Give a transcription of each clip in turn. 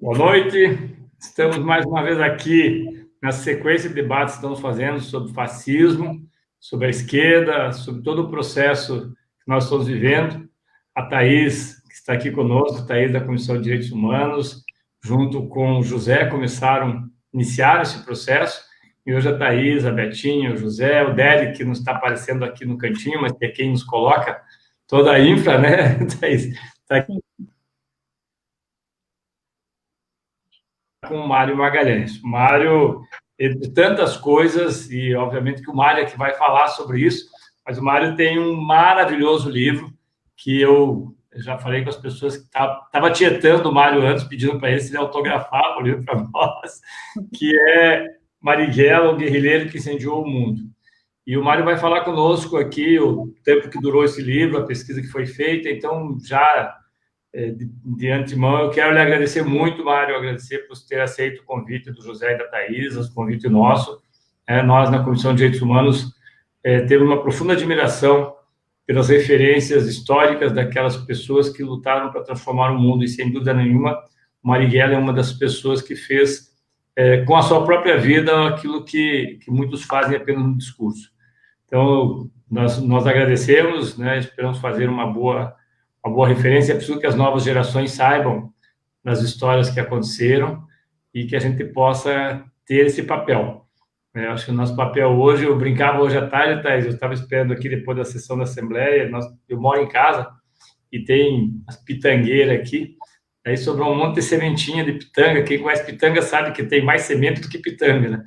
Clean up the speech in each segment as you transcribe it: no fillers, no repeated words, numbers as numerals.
Boa noite. Estamos mais uma vez aqui na sequência de debates que estamos fazendo sobre fascismo, sobre a esquerda, sobre todo o processo que nós estamos vivendo. A Thaís, que está aqui conosco, Thaís da Comissão de Direitos Humanos, junto com o José, iniciaram esse processo. E hoje a Thaís, a Betinha, o José, o Derek, que não está aparecendo aqui no cantinho, mas que é quem nos coloca toda a infra, né, Thaís? Está aqui com o Mário Magalhães. O Mário, entre tantas coisas, e obviamente que o Mário é que vai falar sobre isso, mas o Mário tem um maravilhoso livro que eu já falei com as pessoas que estava tietando o Mário antes, pedindo para ele se ele autografava o livro para nós, que é Marighella, o guerrilheiro que incendiou o mundo. E o Mário vai falar conosco aqui o tempo que durou esse livro, a pesquisa que foi feita, então já de antemão, eu quero lhe agradecer muito, Mário, agradecer por ter aceito o convite do José e da Thaís, o convite nosso. Nós, na Comissão de Direitos Humanos, temos uma profunda admiração pelas referências históricas daquelas pessoas que lutaram para transformar o mundo, e, sem dúvida nenhuma, o Marighella é uma das pessoas que fez, com a sua própria vida, aquilo que muitos fazem apenas no discurso. Então, nós agradecemos, né, esperamos fazer uma boa referência. É preciso que as novas gerações saibam das histórias que aconteceram e que a gente possa ter esse papel. Eu acho que o nosso papel hoje, eu brincava hoje à tarde, Thaís, eu estava esperando aqui depois da sessão da Assembleia, eu moro em casa e tem as pitangueiras aqui, aí sobrou um monte de sementinha de pitanga. Quem conhece pitanga sabe que tem mais semente do que pitanga, né?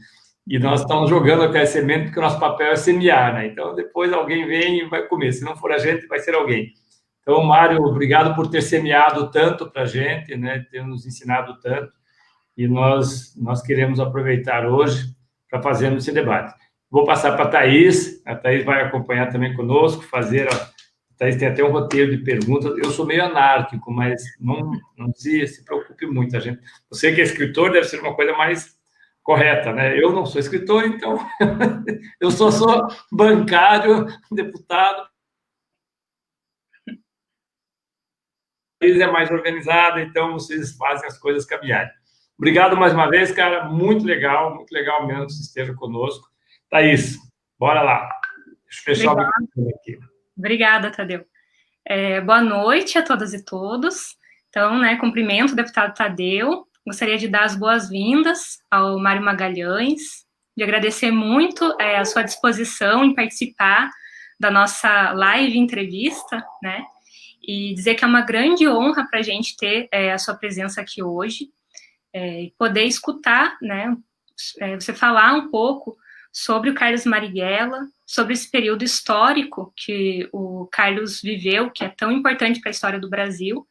E nós estamos jogando aquela semente porque o nosso papel é semear, né? Então, depois alguém vem e vai comer. Se não for a gente, vai ser alguém. Então, Mário, obrigado por ter semeado tanto para a gente, né? Ter nos ensinado tanto. E nós queremos aproveitar hoje para fazermos esse debate. Vou passar para a Thaís vai acompanhar também conosco, a Thaís tem até um roteiro de perguntas. Eu sou meio anárquico, mas não se preocupe muito. Você que é escritor deve ser uma coisa mais correta, né? Eu não sou escritor, então eu só sou bancário, deputado. É mais organizada, então vocês fazem as coisas caminharem. Obrigado mais uma vez, cara, muito legal mesmo que você esteja conosco. Thaís, bora lá. Deixa eu fechar o microfone aqui. Obrigada, Tadeu. Boa noite a todas e todos. Então, cumprimento o deputado Tadeu. Gostaria de dar as boas-vindas ao Mário Magalhães, de agradecer muito a sua disposição em participar da nossa live entrevista, né? E dizer que é uma grande honra para a gente ter a sua presença aqui hoje, e poder escutar, né? Você falar um pouco sobre o Carlos Marighella, sobre esse período histórico que o Carlos viveu, que é tão importante para a história do Brasil,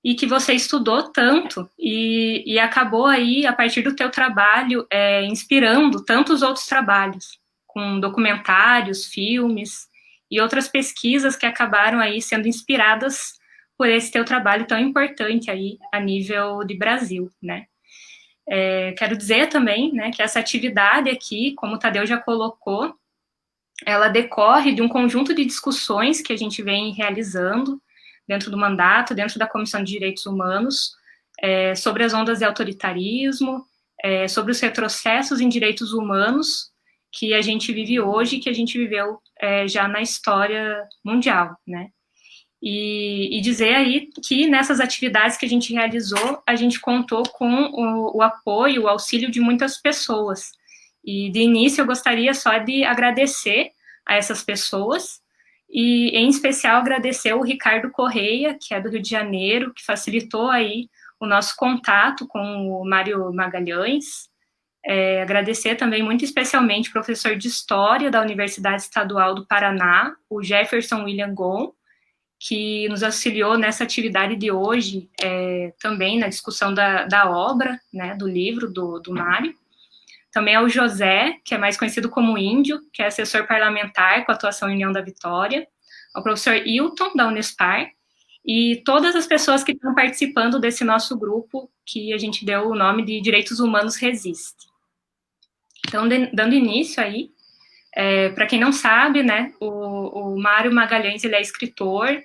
e que você estudou tanto, e acabou aí, a partir do teu trabalho, inspirando tantos outros trabalhos, com documentários, filmes, e outras pesquisas que acabaram aí sendo inspiradas por esse teu trabalho tão importante aí, a nível de Brasil, né? Quero dizer também, né, que essa atividade aqui, como o Tadeu já colocou, ela decorre de um conjunto de discussões que a gente vem realizando dentro do mandato, dentro da Comissão de Direitos Humanos, sobre as ondas de autoritarismo, sobre os retrocessos em direitos humanos que a gente vive hoje, que a gente viveu já na história mundial, né? E dizer aí que nessas atividades que a gente realizou, a gente contou com o apoio, o auxílio de muitas pessoas. E de início eu gostaria só de agradecer a essas pessoas, e em especial agradecer o Ricardo Correia, que é do Rio de Janeiro, que facilitou aí o nosso contato com o Mário Magalhães. Agradecer também muito especialmente o professor de História da Universidade Estadual do Paraná, o Jefferson William Gon, que nos auxiliou nessa atividade de hoje, também na discussão da obra, né, do livro do Mário. Também ao José, que é mais conhecido como Índio, que é assessor parlamentar com atuação em União da Vitória, ao professor Hilton, da Unespar, e todas as pessoas que estão participando desse nosso grupo, que a gente deu o nome de Direitos Humanos Resiste. Então, dando início aí, para quem não sabe, né, o Mário Magalhães, ele é escritor,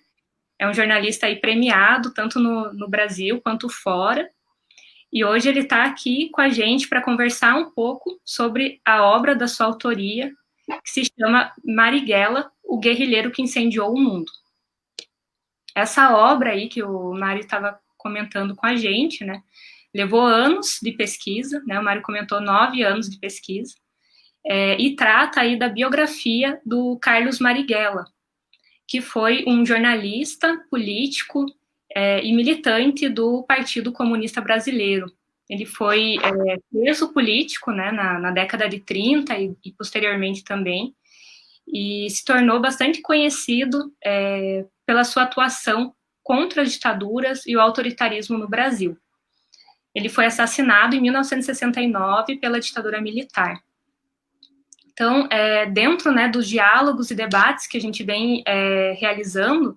é um jornalista aí premiado, tanto no Brasil quanto fora, e hoje ele está aqui com a gente para conversar um pouco sobre a obra da sua autoria, que se chama Marighella, o guerrilheiro que incendiou o mundo. Essa obra aí que o Mário estava comentando com a gente, né, levou anos de pesquisa, né, o Mário comentou 9 anos de pesquisa, e trata aí da biografia do Carlos Marighella, que foi um jornalista, político e militante do Partido Comunista Brasileiro. Ele foi preso político, né, na década de 30 e posteriormente também, e se tornou bastante conhecido pela sua atuação contra as ditaduras e o autoritarismo no Brasil. Ele foi assassinado em 1969 pela ditadura militar. Então, dentro, né, dos diálogos e debates que a gente vem realizando,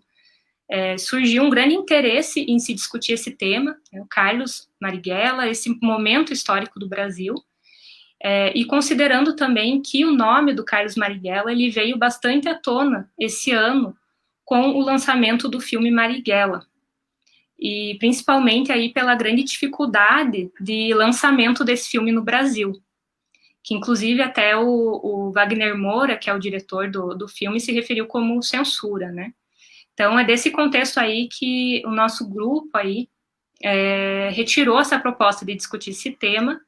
surgiu um grande interesse em se discutir esse tema, né, o Carlos Marighella, esse momento histórico do Brasil, e considerando também que o nome do Carlos Marighella ele veio bastante à tona esse ano com o lançamento do filme Marighella, e principalmente aí pela grande dificuldade de lançamento desse filme no Brasil, que inclusive até o Wagner Moura, que é o diretor do filme, se referiu como censura, né? Então, é desse contexto aí que o nosso grupo aí retirou essa proposta de discutir esse tema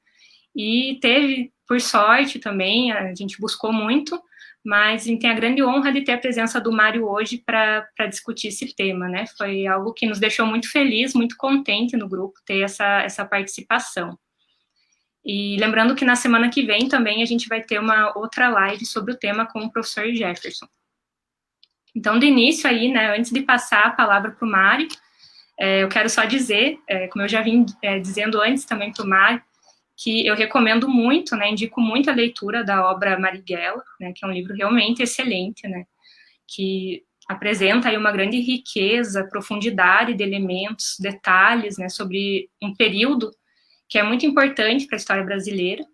e teve, por sorte também, a gente buscou muito, mas a gente tem a grande honra de ter a presença do Mário hoje para discutir esse tema, né? Foi algo que nos deixou muito feliz, muito contente no grupo ter essa participação. E lembrando que na semana que vem também a gente vai ter uma outra live sobre o tema com o professor Jefferson. Então, de início aí, né, antes de passar a palavra para o Mário, eu quero só dizer, como eu já vim dizendo antes também para o Mário, que eu recomendo muito, né, indico muito a leitura da obra Marighella, né, que é um livro realmente excelente, né, que apresenta aí uma grande riqueza, profundidade de elementos, detalhes, né, sobre um período que é muito importante para a história brasileira,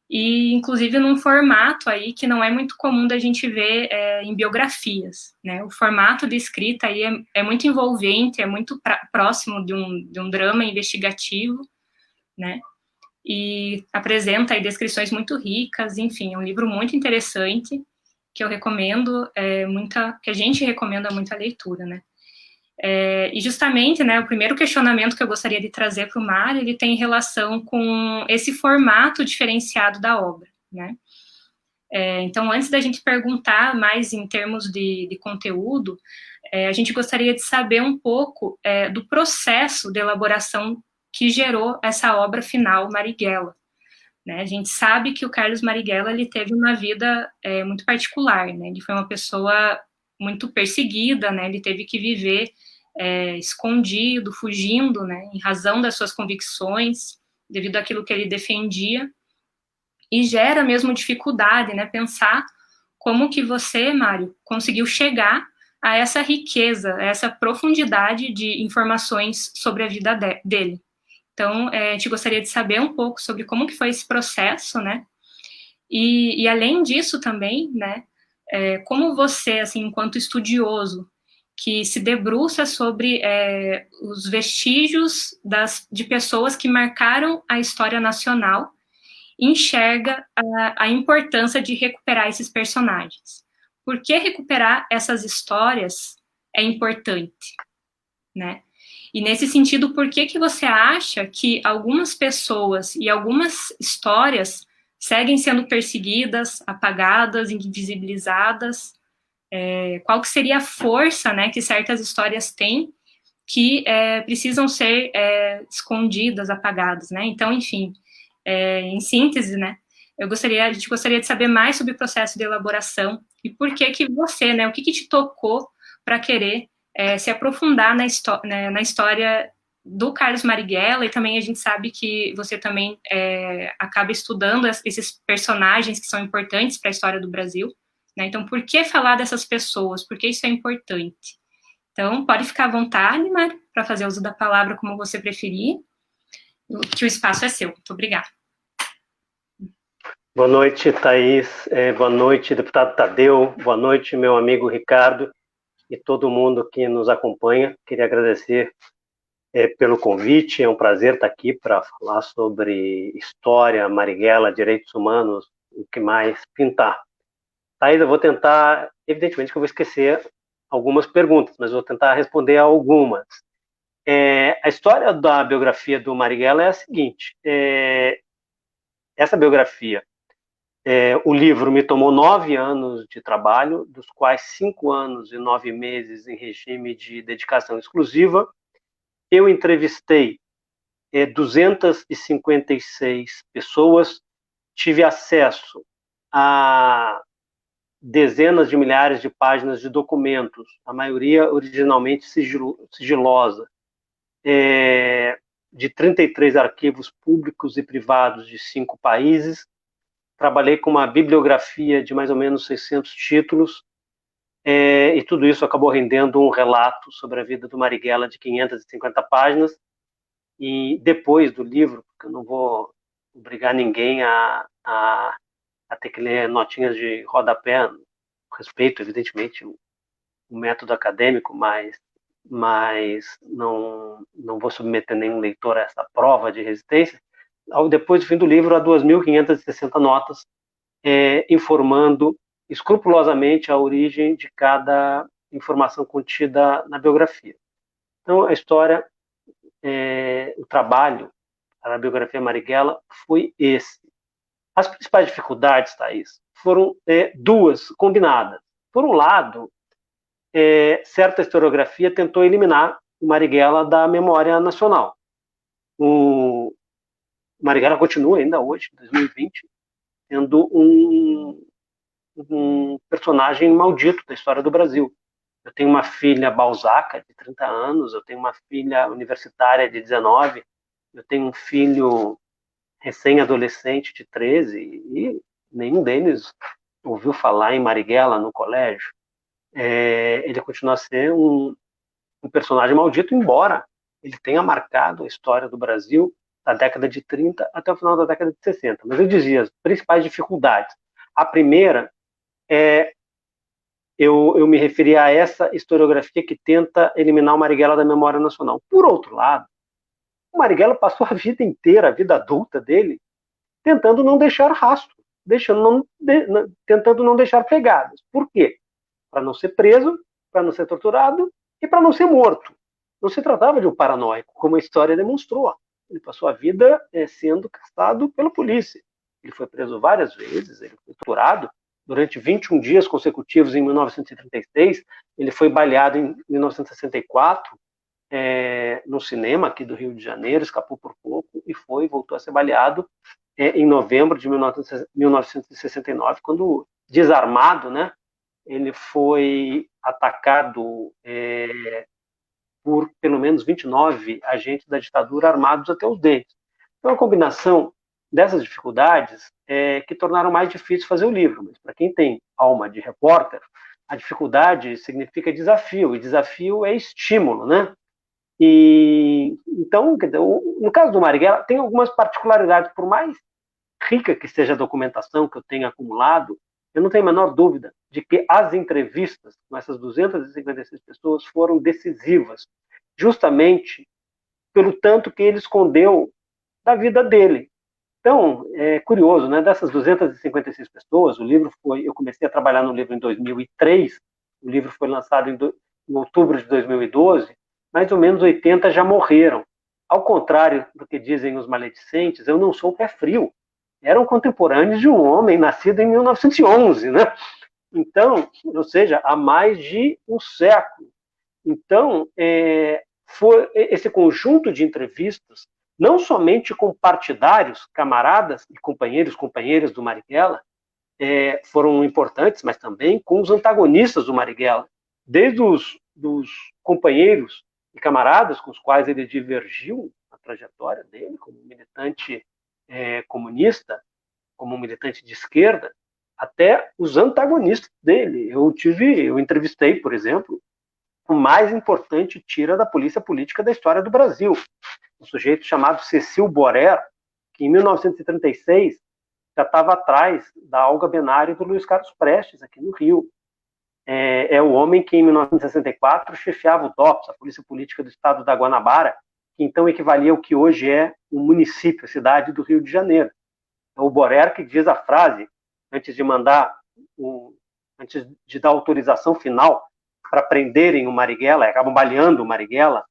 e inclusive num formato aí que não é muito comum da gente ver em biografias, né? O formato de escrita aí é muito envolvente, é muito próximo de um drama investigativo, né? E apresenta aí descrições muito ricas, enfim, é um livro muito interessante que eu recomendo, que a gente recomenda muito a leitura, né? E justamente, né, o primeiro questionamento que eu gostaria de trazer para o Mário, ele tem relação com esse formato diferenciado da obra, né? Então, antes da gente perguntar mais em termos de conteúdo, a gente gostaria de saber um pouco do processo de elaboração que gerou essa obra final, Marighella, né? A gente sabe que o Carlos Marighella, ele teve uma vida muito particular, né? Ele foi uma pessoa muito perseguida, né? Ele teve que viver escondido, fugindo, né? Em razão das suas convicções, devido àquilo que ele defendia, e gera mesmo dificuldade, né? Pensar como que você, Mário, conseguiu chegar a essa riqueza, a essa profundidade de informações sobre a vida dele. Então, a gente gostaria de saber um pouco sobre como que foi esse processo, né? E além disso também, né? Como você, assim, enquanto estudioso, que se debruça sobre os vestígios de pessoas que marcaram a história nacional, enxerga a importância de recuperar esses personagens. Por que recuperar essas histórias é importante, né? E nesse sentido, por que você acha que algumas pessoas e algumas histórias seguem sendo perseguidas, apagadas, invisibilizadas? Qual que seria a força, né, que certas histórias têm que precisam ser escondidas, apagadas, né? Então, enfim, em síntese, né, a gente gostaria de saber mais sobre o processo de elaboração e por que você, né, o que te tocou para querer se aprofundar na história do Carlos Marighella, e também a gente sabe que você também acaba estudando esses personagens que são importantes para a história do Brasil, né? Então, por que falar dessas pessoas? Por que isso é importante? Então, pode ficar à vontade, Mário, para fazer uso da palavra como você preferir, que o espaço é seu. Muito obrigada. Boa noite, Thaís. Boa noite, deputado Tadeu. Boa noite, meu amigo Ricardo e todo mundo que nos acompanha. Queria agradecer pelo convite. É um prazer estar aqui para falar sobre história, Marighella, direitos humanos, o que mais pintar. Thaís, eu vou tentar, evidentemente que eu vou esquecer algumas perguntas, mas vou tentar responder a algumas. A história da biografia do Marighella é a seguinte: essa biografia, o livro me tomou 9 anos de trabalho, dos quais 5 anos e 9 meses em regime de dedicação exclusiva. Eu entrevistei 256 pessoas, tive acesso a dezenas de milhares de páginas de documentos, a maioria originalmente sigilosa, de 33 arquivos públicos e privados de 5 países. Trabalhei com uma bibliografia de mais ou menos 600 títulos, e tudo isso acabou rendendo um relato sobre a vida do Marighella de 550 páginas. E depois do livro, porque eu não vou obrigar ninguém a ter que ler notinhas de rodapé, respeito, evidentemente, o método acadêmico, mas não vou submeter nenhum leitor a essa prova de resistência. Depois do fim do livro, há 2.560 notas, informando escrupulosamente a origem de cada informação contida na biografia. Então, a história, o trabalho para a biografia Marighella foi esse. As principais dificuldades, Thaís, foram duas combinadas. Por um lado, certa historiografia tentou eliminar o Marighella da memória nacional. O Marighella continua ainda hoje, em 2020, sendo um personagem maldito da história do Brasil. Eu tenho uma filha balzaca, de 30 anos, eu tenho uma filha universitária de 19, eu tenho um filho recém-adolescente de 13, e nenhum deles ouviu falar em Marighella no colégio. Ele continua a ser um personagem maldito, embora ele tenha marcado a história do Brasil da década de 30 até o final da década de 60. Mas eu dizia, as principais dificuldades. A primeira eu me referi a essa historiografia que tenta eliminar o Marighella da memória nacional. Por outro lado, o Marighella passou a vida inteira, a vida adulta dele, tentando não deixar rastro, tentando não deixar pegadas. Por quê? Para não ser preso, para não ser torturado e para não ser morto. Não se tratava de um paranoico, como a história demonstrou. Ele passou a vida sendo caçado pela polícia. Ele foi preso várias vezes, ele foi torturado durante 21 dias consecutivos em 1936. Ele foi baleado em 1964, no cinema aqui do Rio de Janeiro, escapou por pouco e voltou a ser baleado em novembro de 1969, quando, desarmado, né, ele foi atacado por pelo menos 29 agentes da ditadura armados até os dentes. Então, a combinação dessas dificuldades que tornaram mais difícil fazer o livro. Mas para quem tem alma de repórter, a dificuldade significa desafio, e desafio é estímulo, né? E então, no caso do Marighella, tem algumas particularidades. Por mais rica que seja a documentação que eu tenha acumulado, eu não tenho a menor dúvida de que as entrevistas com essas 256 pessoas foram decisivas, justamente pelo tanto que ele escondeu da vida dele. Então, é curioso, né? Dessas 256 pessoas, eu comecei a trabalhar no livro em 2003, o livro foi lançado em outubro de 2012, mais ou menos 80 já morreram. Ao contrário do que dizem os maledicentes, eu não sou pé frio. Eram contemporâneos de um homem nascido em 1911, né? Então, ou seja, há mais de um século. Então, foi esse conjunto de entrevistas, não somente com partidários, camaradas e companheiras do Marighella, foram importantes, mas também com os antagonistas do Marighella, desde dos companheiros e camaradas com os quais ele divergiu na trajetória dele como militante comunista, como militante de esquerda, até os antagonistas dele. Eu entrevistei, por exemplo, o mais importante tira da polícia política da história do Brasil, um sujeito chamado Cecil Boré, que em 1936 já estava atrás da Olga Benário e do Luiz Carlos Prestes, aqui no Rio. É o homem que, em 1964, chefiava o DOPS, a Polícia Política do Estado da Guanabara, que então equivalia ao que hoje é um município, a cidade do Rio de Janeiro. É o Borer que diz a frase, antes de antes de dar autorização final para prenderem o Marighella, acabam baleando o Marighella,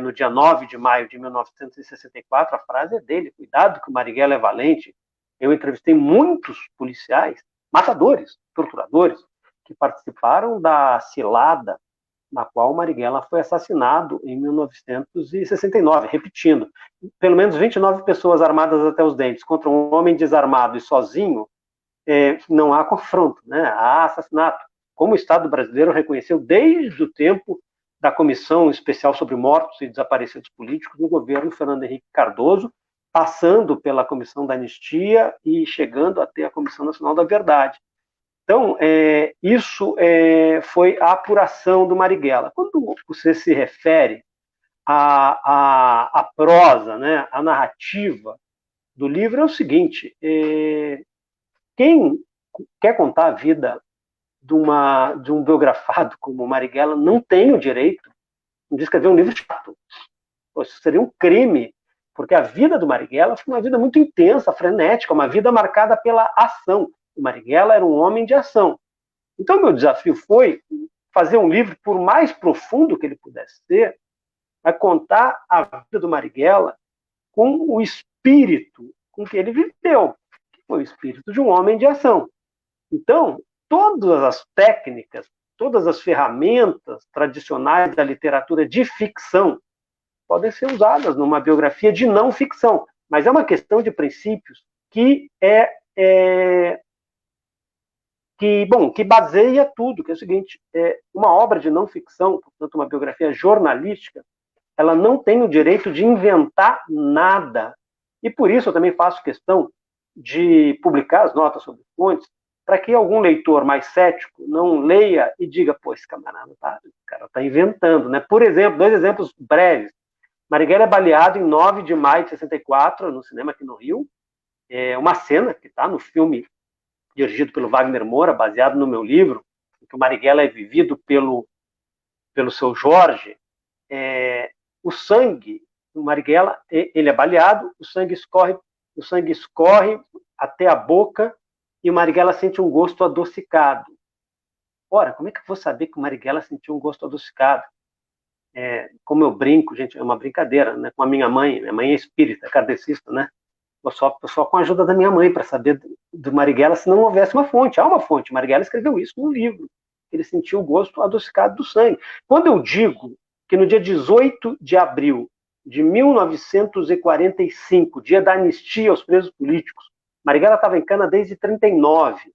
no dia 9 de maio de 1964, a frase é dele: cuidado que o Marighella é valente. Eu entrevistei muitos policiais, matadores, torturadores, que participaram da cilada na qual o Marighella foi assassinado em 1969, repetindo, pelo menos 29 pessoas armadas até os dentes contra um homem desarmado e sozinho, não há confronto, né? Há assassinato, como o Estado brasileiro reconheceu desde o tempo da Comissão Especial sobre Mortos e Desaparecidos Políticos no governo Fernando Henrique Cardoso, passando pela Comissão da Anistia e chegando até a Comissão Nacional da Verdade. Então, isso foi a apuração do Marighella. Quando você se refere à prosa, né, à narrativa do livro, é o seguinte: quem quer contar a vida de um biografado como o Marighella não tem o direito de escrever um livro chato. Isso seria um crime, porque a vida do Marighella foi uma vida muito intensa, frenética, uma vida marcada pela ação. O Marighella era um homem de ação. Então, meu desafio foi fazer um livro, por mais profundo que ele pudesse ser, a contar a vida do Marighella com o espírito com que ele viveu, que foi o espírito de um homem de ação. Então, todas as técnicas, todas as ferramentas tradicionais da literatura de ficção podem ser usadas numa biografia de não ficção, mas é uma questão de princípios que que baseia tudo, que é o seguinte: uma obra de não ficção, portanto uma biografia jornalística, ela não tem o direito de inventar nada. E por isso eu também faço questão de publicar as notas sobre fontes, para que algum leitor mais cético não leia e diga: pô, esse camarada o cara está inventando, né? Por exemplo, 2 exemplos breves. Marighella é baleado em 9 de maio de 64, no cinema aqui no Rio. Uma cena que está no filme dirigido pelo Wagner Moura, baseado no meu livro, em que o Marighella é vivido pelo seu Jorge. O sangue do Marighella, ele é baleado, o sangue escorre até a boca e o Marighella sente um gosto adocicado. Ora, como é que eu vou saber que o Marighella sentiu um gosto adocicado? Como eu brinco, gente, é uma brincadeira, né, com a minha mãe é espírita, kardecista, né? Eu só com a ajuda da minha mãe para saber do Marighella se não houvesse uma fonte. Há uma fonte, Marighella escreveu isso no livro. Ele sentiu o gosto adocicado do sangue. Quando eu digo que no dia 18 de abril de 1945, dia da anistia aos presos políticos, Marighella estava em cana desde 1939.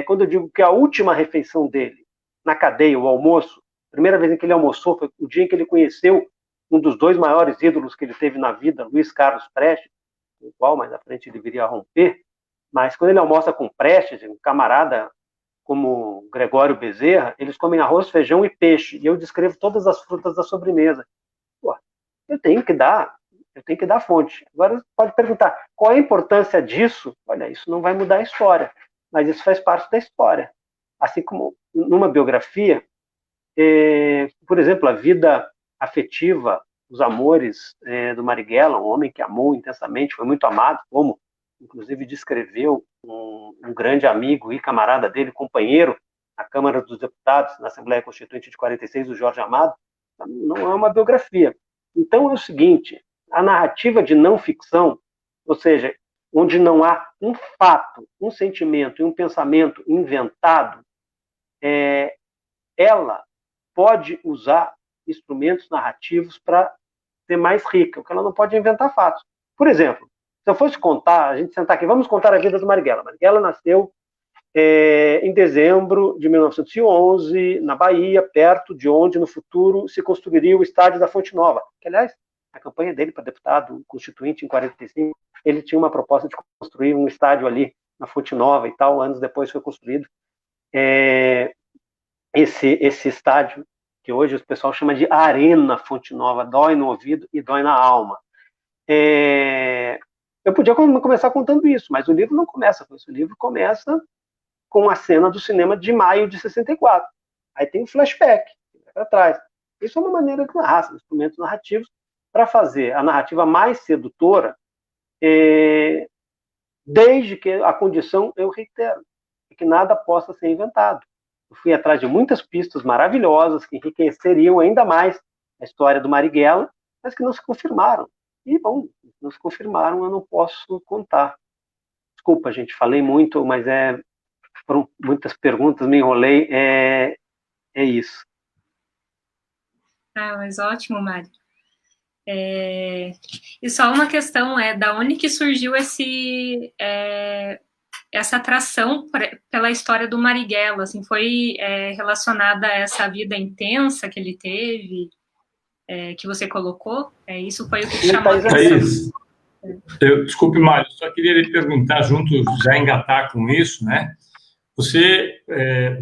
Quando eu digo que a última refeição dele na cadeia, o almoço, a primeira vez em que ele almoçou foi o dia em que ele conheceu um dos 2 maiores ídolos que ele teve na vida, Luiz Carlos Prestes, com o qual mais à frente ele viria a romper. Mas quando ele almoça com Prestes, um camarada como Gregório Bezerra, eles comem arroz, feijão e peixe, e eu descrevo todas as frutas da sobremesa. Pô, eu tenho que dar fonte. Agora você pode perguntar, qual é a importância disso? Olha, isso não vai mudar a história, mas isso faz parte da história. Assim como numa biografia, por exemplo, a vida afetiva, os amores do Marighella, um homem que amou intensamente, foi muito amado, como inclusive descreveu um grande amigo e camarada dele, companheiro na Câmara dos Deputados, na Assembleia Constituinte de 46, o Jorge Amado. Não é uma biografia. Então é o seguinte: a narrativa de não ficção, ou seja, onde não há um fato, um sentimento e um pensamento inventado, ela pode usar instrumentos narrativos para ser mais rica, porque ela não pode inventar fatos. Por exemplo, se eu fosse contar, a gente sentar aqui, vamos contar a vida do Marighella. Marighella nasceu em dezembro de 1911, na Bahia, perto de onde, no futuro, se construiria o estádio da Fonte Nova, que, aliás, a campanha dele para deputado constituinte em 45, ele tinha uma proposta de construir um estádio ali na Fonte Nova e tal, anos depois foi construído esse estádio, que hoje o pessoal chama de Arena Fonte Nova, dói no ouvido e dói na alma. Eu podia começar contando isso, mas o livro não começa com isso. O livro começa com a cena do cinema de maio de 64. Aí tem um flashback para trás. Isso é uma maneira de narrar, são instrumentos narrativos para fazer a narrativa mais sedutora, desde que a condição, eu reitero, é que nada possa ser inventado. Eu fui atrás de muitas pistas maravilhosas que enriqueceriam ainda mais a história do Marighella, mas que não se confirmaram. E, bom, não se confirmaram, eu não posso contar. Desculpa, gente, falei muito, mas foram muitas perguntas, me enrolei, é isso. Mas ótimo, Mário. E só uma questão, da onde que surgiu essa atração pela história do Marighella, assim, foi relacionada a essa vida intensa que ele teve, que você colocou? Isso foi o que te chamou a atenção? Desculpe, Mário, só queria lhe perguntar, junto, já engatar com isso, né? Você é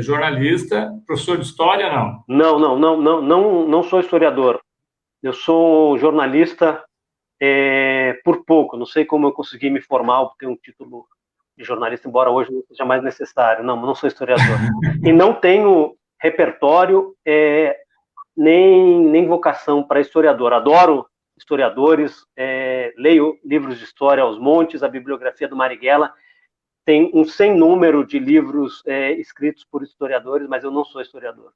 jornalista, professor de história, não? Não sou historiador. Eu sou jornalista por pouco. Não sei como eu consegui me formar, ter um título de jornalista, embora hoje não seja mais necessário. Não sou historiador. E não tenho repertório nem vocação para historiador. Adoro historiadores, leio livros de história aos montes, a bibliografia do Marighella tem um sem número de livros escritos por historiadores, mas eu não sou historiador.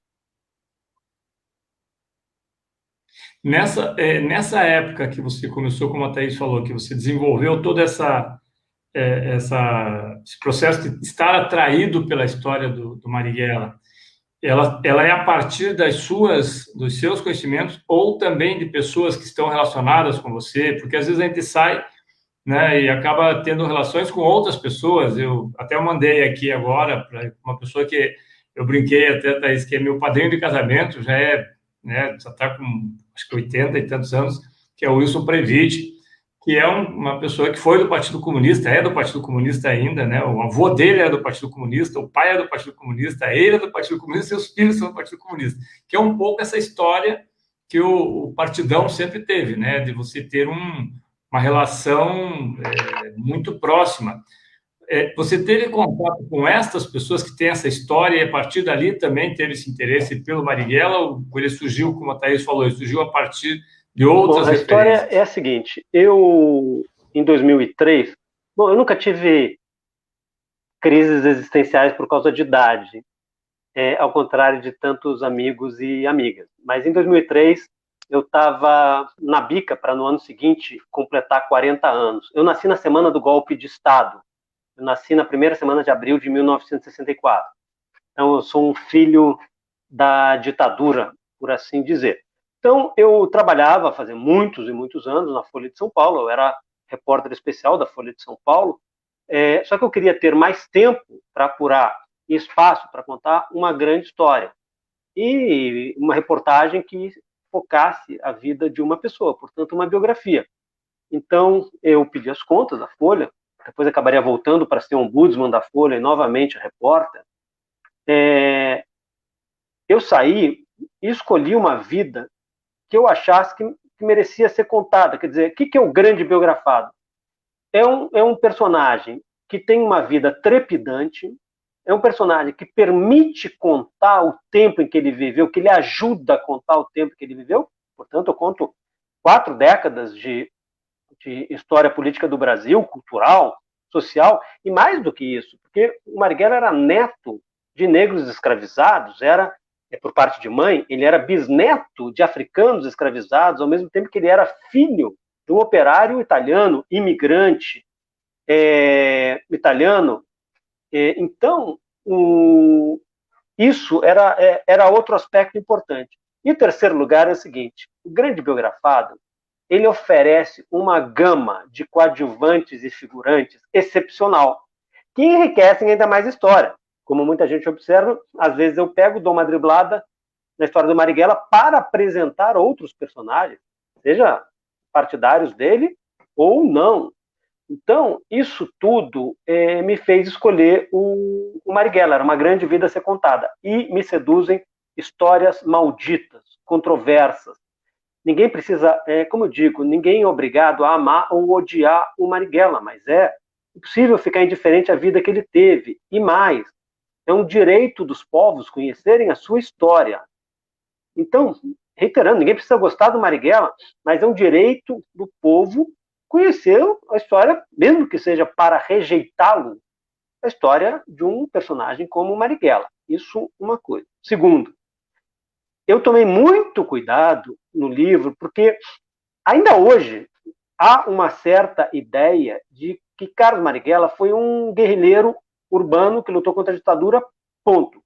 Nessa época que você começou, como a Thaís falou, que você desenvolveu todo esse processo de estar atraído pela história do Marighella, ela é a partir dos seus conhecimentos ou também de pessoas que estão relacionadas com você, porque às vezes a gente sai, né, e acaba tendo relações com outras pessoas. Eu até mandei aqui agora para uma pessoa que eu brinquei até, Thaís, que é meu padrinho de casamento, já está com acho que 80 e tantos anos, que é o Wilson Previte, que é uma pessoa que foi do Partido Comunista, é do Partido Comunista ainda, né? O avô dele é do Partido Comunista, o pai é do Partido Comunista, ele é do Partido Comunista e os filhos são do Partido Comunista, que é um pouco essa história que o Partidão sempre teve, né? De você ter uma relação muito próxima. Você teve contato com estas pessoas que têm essa história e a partir dali também teve esse interesse pelo Marighella, ou ele surgiu, como a Thaís falou, ele surgiu a partir de outras referências? A história é a seguinte, em 2003, eu nunca tive crises existenciais por causa de idade, ao contrário de tantos amigos e amigas, mas em 2003 eu estava na bica para no ano seguinte completar 40 anos. Eu nasci na semana do golpe de Estado, eu nasci na primeira semana de abril de 1964, então eu sou um filho da ditadura, por assim dizer. Então, eu trabalhava fazia muitos e muitos anos na Folha de São Paulo, eu era repórter especial da Folha de São Paulo, só que eu queria ter mais tempo para apurar e espaço para contar uma grande história. E uma reportagem que focasse a vida de uma pessoa, portanto, uma biografia. Então, eu pedi as contas da Folha, depois acabaria voltando para ser ombudsman da Folha e novamente repórter. Eu saí e escolhi uma vida que eu achasse que merecia ser contada. Quer dizer, o que é o grande biografado? É um personagem que tem uma vida trepidante, é um personagem que permite contar o tempo em que ele viveu, que ele ajuda a contar o tempo que ele viveu. Portanto, eu conto 4 décadas de história política do Brasil, cultural, social, e mais do que isso, porque o Marighella era neto de negros escravizados, por parte de mãe, ele era bisneto de africanos escravizados, ao mesmo tempo que ele era filho de um operário italiano, imigrante italiano. Então, isso era outro aspecto importante. E o terceiro lugar é o seguinte, o grande biografado, ele oferece uma gama de coadjuvantes e figurantes excepcional, que enriquecem ainda mais a história. Como muita gente observa, às vezes eu dou uma driblada na história do Marighella para apresentar outros personagens, seja partidários dele ou não. Então, isso tudo me fez escolher o Marighella. Era uma grande vida a ser contada. E me seduzem histórias malditas, controversas. Ninguém precisa, como eu digo, ninguém é obrigado a amar ou odiar o Marighella, mas é impossível ficar indiferente à vida que ele teve. E mais, é um direito dos povos conhecerem a sua história. Então, reiterando, ninguém precisa gostar do Marighella, mas é um direito do povo conhecer a história, mesmo que seja para rejeitá-lo, a história de um personagem como o Marighella. Isso uma coisa. Segundo, eu tomei muito cuidado no livro, porque ainda hoje há uma certa ideia de que Carlos Marighella foi um guerrilheiro urbano que lutou contra a ditadura, ponto.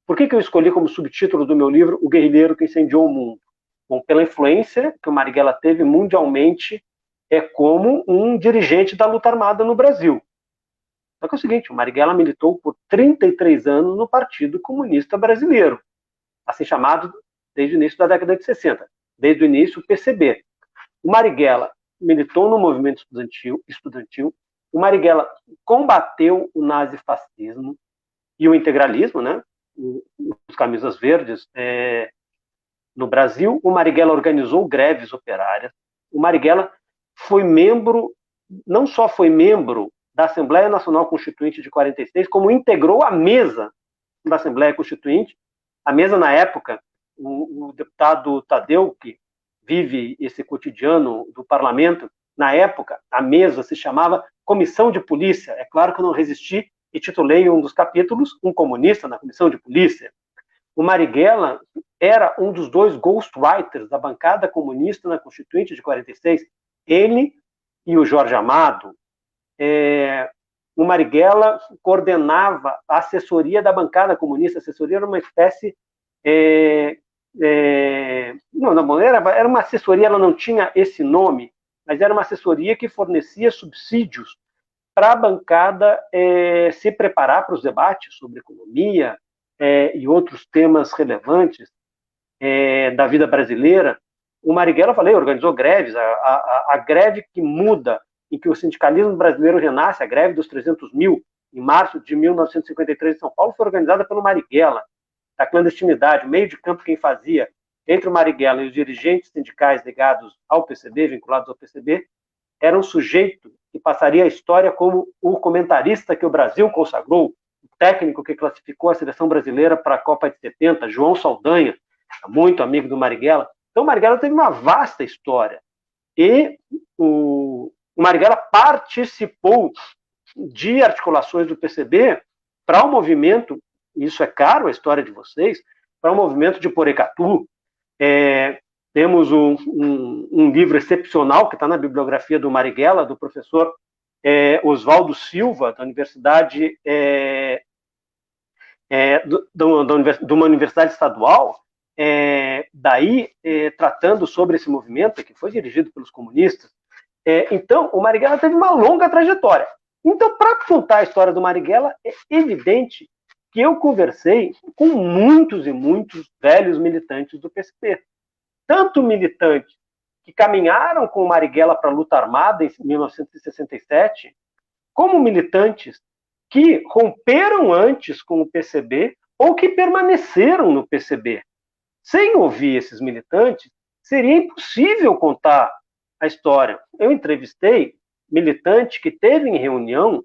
Por que eu escolhi como subtítulo do meu livro O Guerrilheiro que Incendiou o Mundo? Bom, pela influência que o Marighella teve mundialmente como um dirigente da luta armada no Brasil. Só que é o seguinte, o Marighella militou por 33 anos no Partido Comunista Brasileiro, assim chamado desde o início da década de 60, desde o início o PCB. O Marighella militou no movimento estudantil, o Marighella combateu o nazifascismo e o integralismo, né? Os camisas verdes no Brasil. O Marighella organizou greves operárias. O Marighella foi membro, não só foi membro da Assembleia Nacional Constituinte de 46, como integrou a mesa da Assembleia Constituinte. A mesa, na época, o deputado Tadeu, que vive esse cotidiano do parlamento, na época, a mesa se chamava Comissão de Polícia. É claro que eu não resisti e titulei um dos capítulos Um Comunista na Comissão de Polícia. O Marighella era um dos 2 ghostwriters da bancada comunista na Constituinte de 46. Ele e o Jorge Amado. O Marighella coordenava a assessoria da bancada comunista. A assessoria era uma espécie... não, era uma assessoria, ela não tinha esse nome, mas era uma assessoria que fornecia subsídios para a bancada se preparar para os debates sobre economia e outros temas relevantes da vida brasileira. O Marighella, organizou greves, a greve que muda, em que o sindicalismo brasileiro renasce, a greve dos 300 mil, em março de 1953 em São Paulo, foi organizada pelo Marighella, da clandestinidade, o meio de campo quem fazia entre o Marighella e os dirigentes sindicais ligados ao PCB, vinculados ao PCB, era um sujeito que passaria a história como o comentarista que o Brasil consagrou, o técnico que classificou a seleção brasileira para a Copa de 70, João Saldanha, muito amigo do Marighella. Então o Marighella teve uma vasta história. E o Marighella participou de articulações do PCB para o movimento, isso é caro a história de vocês, para o movimento de Porecatu. Temos um livro excepcional que está na bibliografia do Marighella, do professor Oswaldo Silva, da Universidade, de uma universidade estadual, tratando sobre esse movimento que foi dirigido pelos comunistas. Então, o Marighella teve uma longa trajetória. Então, para contar a história do Marighella, é evidente que eu conversei com muitos e muitos velhos militantes do PCB. Tanto militantes que caminharam com o Marighella para a luta armada em 1967, como militantes que romperam antes com o PCB ou que permaneceram no PCB. Sem ouvir esses militantes, seria impossível contar a história. Eu entrevistei militante que teve em reunião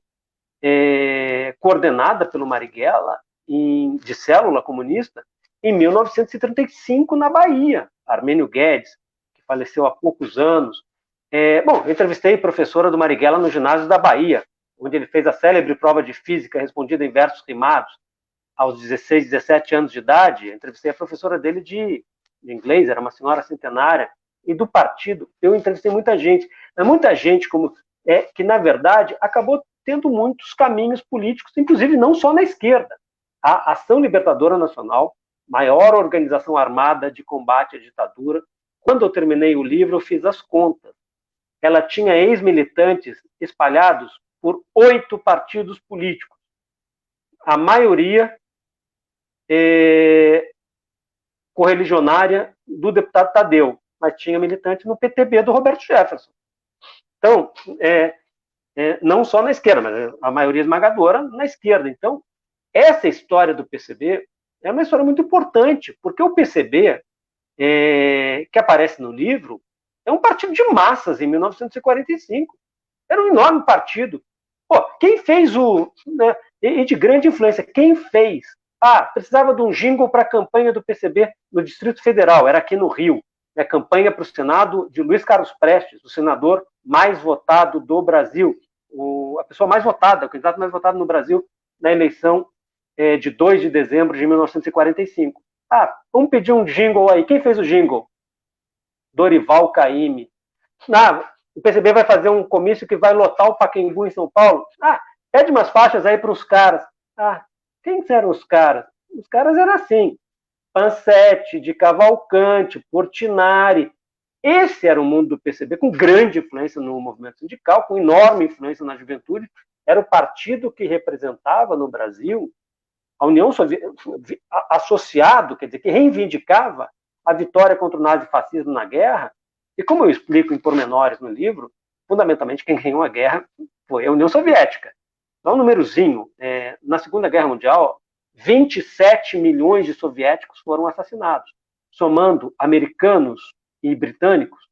coordenada pelo Marighella de célula comunista em 1935 na Bahia, Armênio Guedes, que faleceu há poucos anos. Eu entrevistei a professora do Marighella no ginásio da Bahia, onde ele fez a célebre prova de física respondida em versos rimados aos 16, 17 anos de idade. Eu entrevistei a professora dele de inglês, era uma senhora centenária, e do partido eu entrevistei muita gente que, na verdade, acabou tendo muitos caminhos políticos, inclusive não só na esquerda. A Ação Libertadora Nacional, maior organização armada de combate à ditadura, quando eu terminei o livro, eu fiz as contas. Ela tinha ex-militantes espalhados por 8 partidos políticos. A maioria correligionária do deputado Tadeu, mas tinha militante no PTB do Roberto Jefferson. Então, não só na esquerda, mas a maioria esmagadora na esquerda. Então, essa história do PCB é uma história muito importante, porque o PCB, que aparece no livro, é um partido de massas em 1945. Era um enorme partido. Quem fez e de grande influência, quem fez Precisava de um jingle para a campanha do PCB no Distrito Federal, era aqui no Rio, né, campanha para o Senado de Luiz Carlos Prestes, o senador mais votado do Brasil, a pessoa mais votada, o candidato mais votado no Brasil na eleição de 2 de dezembro de 1945. Vamos pedir um jingle aí. Quem fez o jingle? Dorival Caymmi. O PCB vai fazer um comício que vai lotar o Pacaembu em São Paulo. Pede umas faixas aí para os caras. Quem eram os caras? Os caras eram assim, Pansetti, de Cavalcante, Portinari. Esse era o mundo do PCB, com grande influência no movimento sindical, com enorme influência na juventude. Era o partido que representava no Brasil a União Soviética, associado, quer dizer, que reivindicava a vitória contra o nazifascismo na guerra. E como eu explico em pormenores no livro, fundamentalmente quem ganhou a guerra foi a União Soviética. Dá um númerozinho. Na Segunda Guerra Mundial, 27 milhões de soviéticos foram assassinados. Somando americanos e britânicos,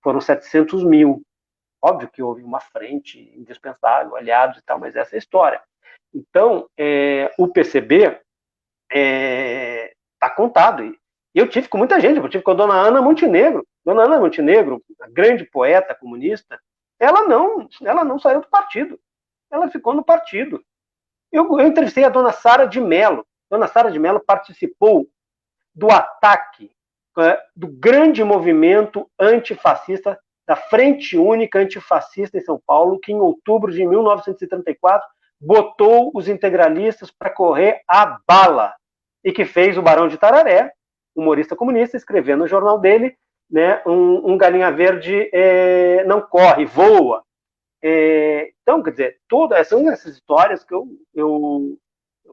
foram 700 mil. Óbvio que houve uma frente indispensável, aliados e tal, mas essa é a história. Então, o PCB está contado. E eu tive com muita gente, eu tive com a dona Ana Montenegro. Dona Ana Montenegro, a grande poeta comunista, ela não saiu do partido. Ela ficou no partido. Eu entrevistei a dona Sara de Mello. Dona Sara de Mello participou do ataque do grande movimento antifascista, da Frente Única Antifascista em São Paulo, que em outubro de 1934 botou os integralistas para correr a bala, e que fez o Barão de Tararé, humorista comunista, escrever no jornal dele, né, um galinha verde não corre, voa. Então, quer dizer, todas são essas histórias que eu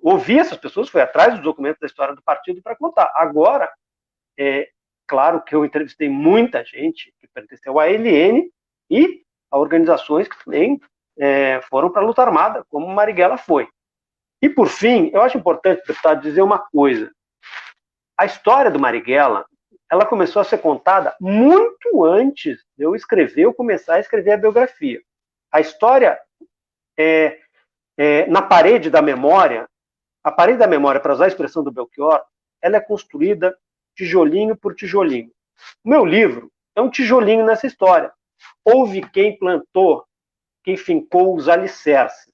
ouvi essas pessoas, fui atrás dos documentos da história do partido para contar. Agora, claro que eu entrevistei muita gente que pertenceu à ALN e a organizações que também foram para a luta armada, como Marighella foi. E, por fim, eu acho importante, deputado, dizer uma coisa. A história do Marighella, ela começou a ser contada muito antes de eu começar a escrever a biografia. A história na parede da memória, a parede da memória, para usar a expressão do Belchior, ela é construída tijolinho por tijolinho. O meu livro é um tijolinho nessa história. Houve quem plantou, quem fincou os alicerces.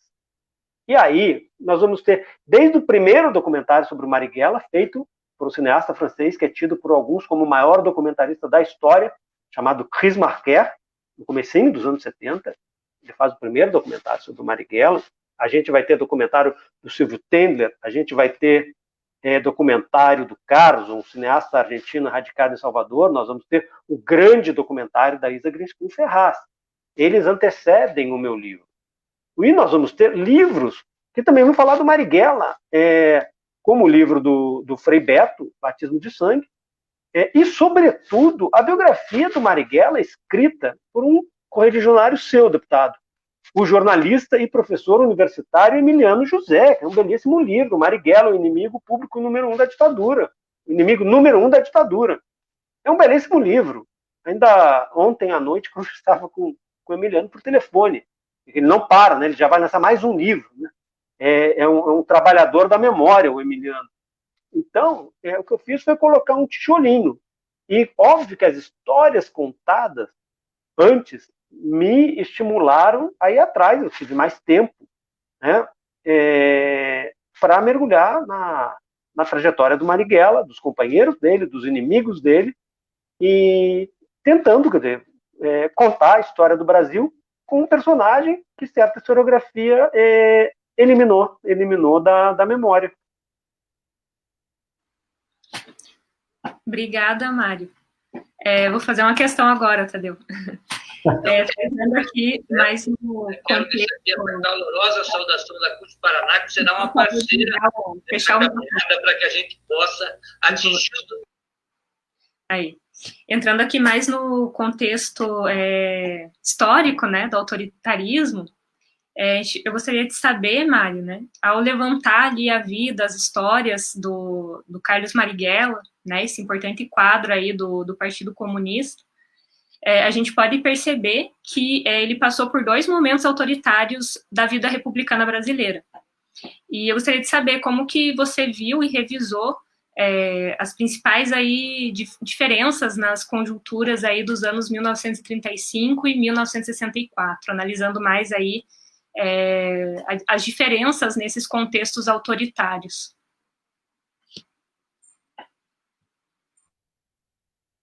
E aí, nós vamos ter, desde o primeiro documentário sobre o Marighella, feito por um cineasta francês, que é tido por alguns como o maior documentarista da história, chamado Chris Marker, no comecinho dos anos 70, ele faz o primeiro documentário sobre o Marighella. A gente vai ter documentário do Silvio Tendler, a gente vai ter documentário do Carlos, um cineasta argentino radicado em Salvador, nós vamos ter o grande documentário da Isa Greenspan Ferraz. Eles antecedem o meu livro. E nós vamos ter livros que também vão falar do Marighella, como o livro do Frei Beto, Batismo de Sangue, e, sobretudo, a biografia do Marighella escrita por um correligionário seu, deputado, o jornalista e professor universitário Emiliano José, que é um belíssimo livro, Marighella, o inimigo público número 1 da ditadura. O inimigo número 1 da ditadura. É um belíssimo livro. Ainda ontem à noite conversava com o Emiliano por telefone. Ele não para, né? Ele já vai lançar mais um livro. Né? É um trabalhador da memória, o Emiliano. Então, o que eu fiz foi colocar um tijolinho. E óbvio que as histórias contadas antes me estimularam a ir atrás. Eu tive mais tempo, né, para mergulhar na trajetória do Marighella, dos companheiros dele, dos inimigos dele, e tentando, quer dizer, contar a história do Brasil com um personagem que certa historiografia eliminou da memória. Obrigada, Mário. Vou fazer uma questão agora, Tadeu. Trazendo aqui mais um contexto. A calorosa saudação da CUT Paraná, que será uma parceira para que a gente possa atingir tudo. Aí. Entrando aqui mais no contexto histórico, né, do autoritarismo, eu gostaria de saber, Mário, né, ao levantar ali a vida, as histórias do Carlos Marighella, né, esse importante quadro aí do Partido Comunista, a gente pode perceber que ele passou por 2 momentos autoritários da vida republicana brasileira. E eu gostaria de saber como que você viu e revisou as principais aí diferenças nas conjunturas aí dos anos 1935 e 1964, analisando mais aí as diferenças nesses contextos autoritários.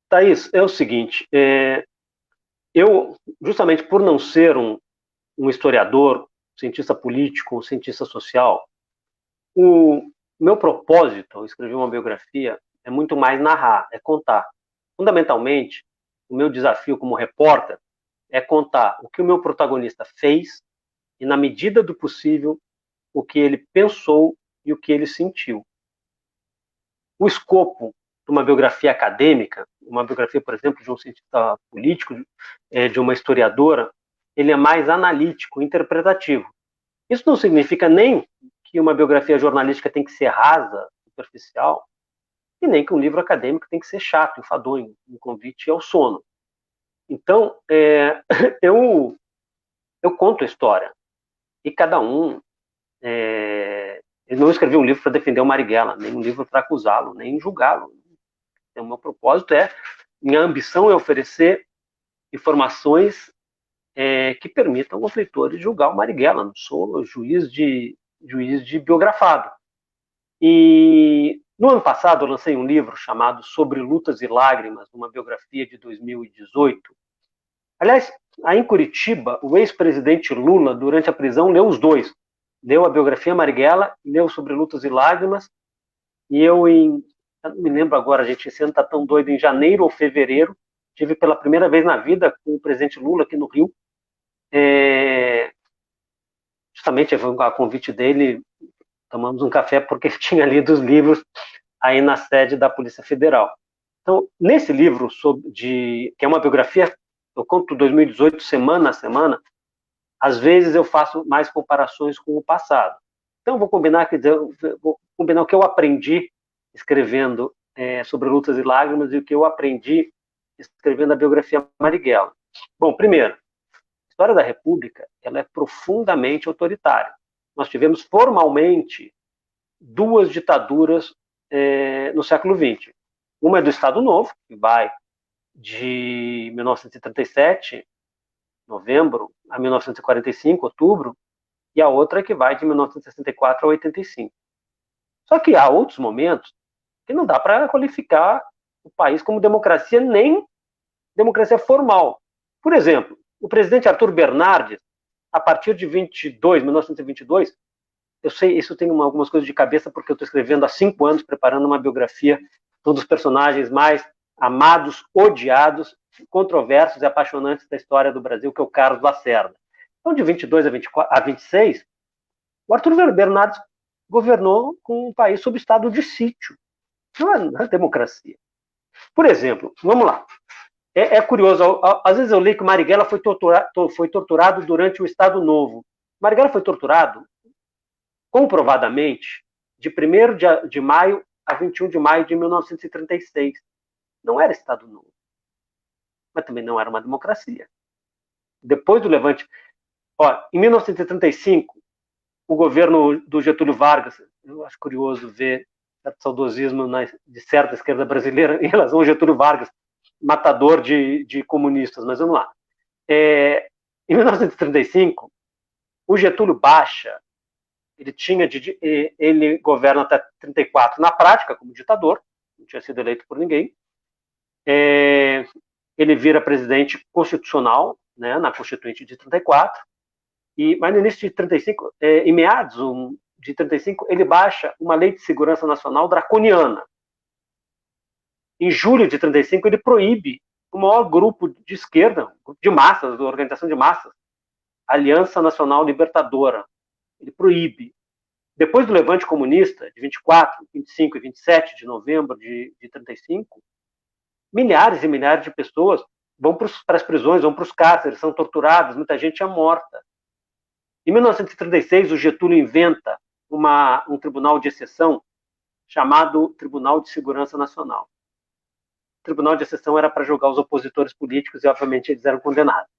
Thaís, é o seguinte, eu, justamente por não ser um historiador, cientista político, cientista social, o meu propósito ao escrever uma biografia é muito mais narrar, é contar. Fundamentalmente, o meu desafio como repórter é contar o que o meu protagonista fez e, na medida do possível, o que ele pensou e o que ele sentiu. O escopo de uma biografia acadêmica, uma biografia, por exemplo, de um cientista político, de uma historiadora, ele é mais analítico, interpretativo. Isso não significa nem que uma biografia jornalística tem que ser rasa, superficial, e nem que um livro acadêmico tem que ser chato, enfadonho, um convite ao sono. Então, eu conto a história. E cada um... eu não escrevi um livro para defender o Marighella, nem um livro para acusá-lo, nem julgá-lo. Então, o meu propósito minha ambição é oferecer informações que permitam aos leitores julgar o Marighella. Não sou juiz de biografado. E no ano passado eu lancei um livro chamado Sobre Lutas e Lágrimas, uma biografia de 2018. Aliás, aí em Curitiba, o ex-presidente Lula, durante a prisão, leu os dois. Leu a biografia Marighella, leu Sobre Lutas e Lágrimas, e eu não me lembro agora, gente, esse ano está tão doido, em janeiro ou fevereiro, tive pela primeira vez na vida com o presidente Lula aqui no Rio, justamente a convite dele, tomamos um café porque ele tinha lido os livros aí na sede da Polícia Federal. Então, nesse livro, que é uma biografia, eu conto 2018 semana a semana, às vezes eu faço mais comparações com o passado. Então, vou combinar o que eu aprendi escrevendo sobre Lutas e Lágrimas e o que eu aprendi escrevendo a biografia Marighella. Bom, primeiro, a história da República ela é profundamente autoritária. Nós tivemos formalmente duas ditaduras no século XX. Uma é do Estado Novo, que vai de 1937, novembro, a 1945, outubro, e a outra que vai de 1964 a 85. Só que há outros momentos que não dá para qualificar o país como democracia, nem democracia formal. Por exemplo, o presidente Arthur Bernardes, a partir de 1922, eu sei, isso tem algumas coisas de cabeça, porque eu estou escrevendo há 5 anos, preparando uma biografia de um dos personagens mais amados, odiados, controversos e apaixonantes da história do Brasil, que é o Carlos Lacerda. Então, de 22 a 26, o Arthur Bernardes governou com um país sob estado de sítio. Não é democracia. Por exemplo, vamos lá. É curioso, às vezes eu leio que o Marighella foi torturado durante o Estado Novo. Marighella foi torturado, comprovadamente, de 1º de maio a 21 de maio de 1936. Não era Estado Novo. Mas também não era uma democracia. Depois do Levante... em 1935, o governo do Getúlio Vargas, eu acho curioso ver certo saudosismo de certa esquerda brasileira em relação ao Getúlio Vargas, matador de comunistas, mas vamos lá. Em 1935, o Getúlio baixa, ele governa até 34 na prática como ditador, não tinha sido eleito por ninguém. Ele vira presidente constitucional, né, na Constituinte de 34, mas no início de 35, em meados de 35, ele baixa uma lei de segurança nacional draconiana. Em julho de 35, ele proíbe o maior grupo de esquerda, de massas, da organização de massas, Aliança Nacional Libertadora. Ele proíbe. Depois do levante comunista, de 24, 25 e 27 de novembro de 35, milhares e milhares de pessoas vão para as prisões, vão para os cárceres, são torturadas, muita gente é morta. Em 1936, o Getúlio inventa um tribunal de exceção chamado Tribunal de Segurança Nacional. O tribunal de exceção era para julgar os opositores políticos e, obviamente, eles eram condenados.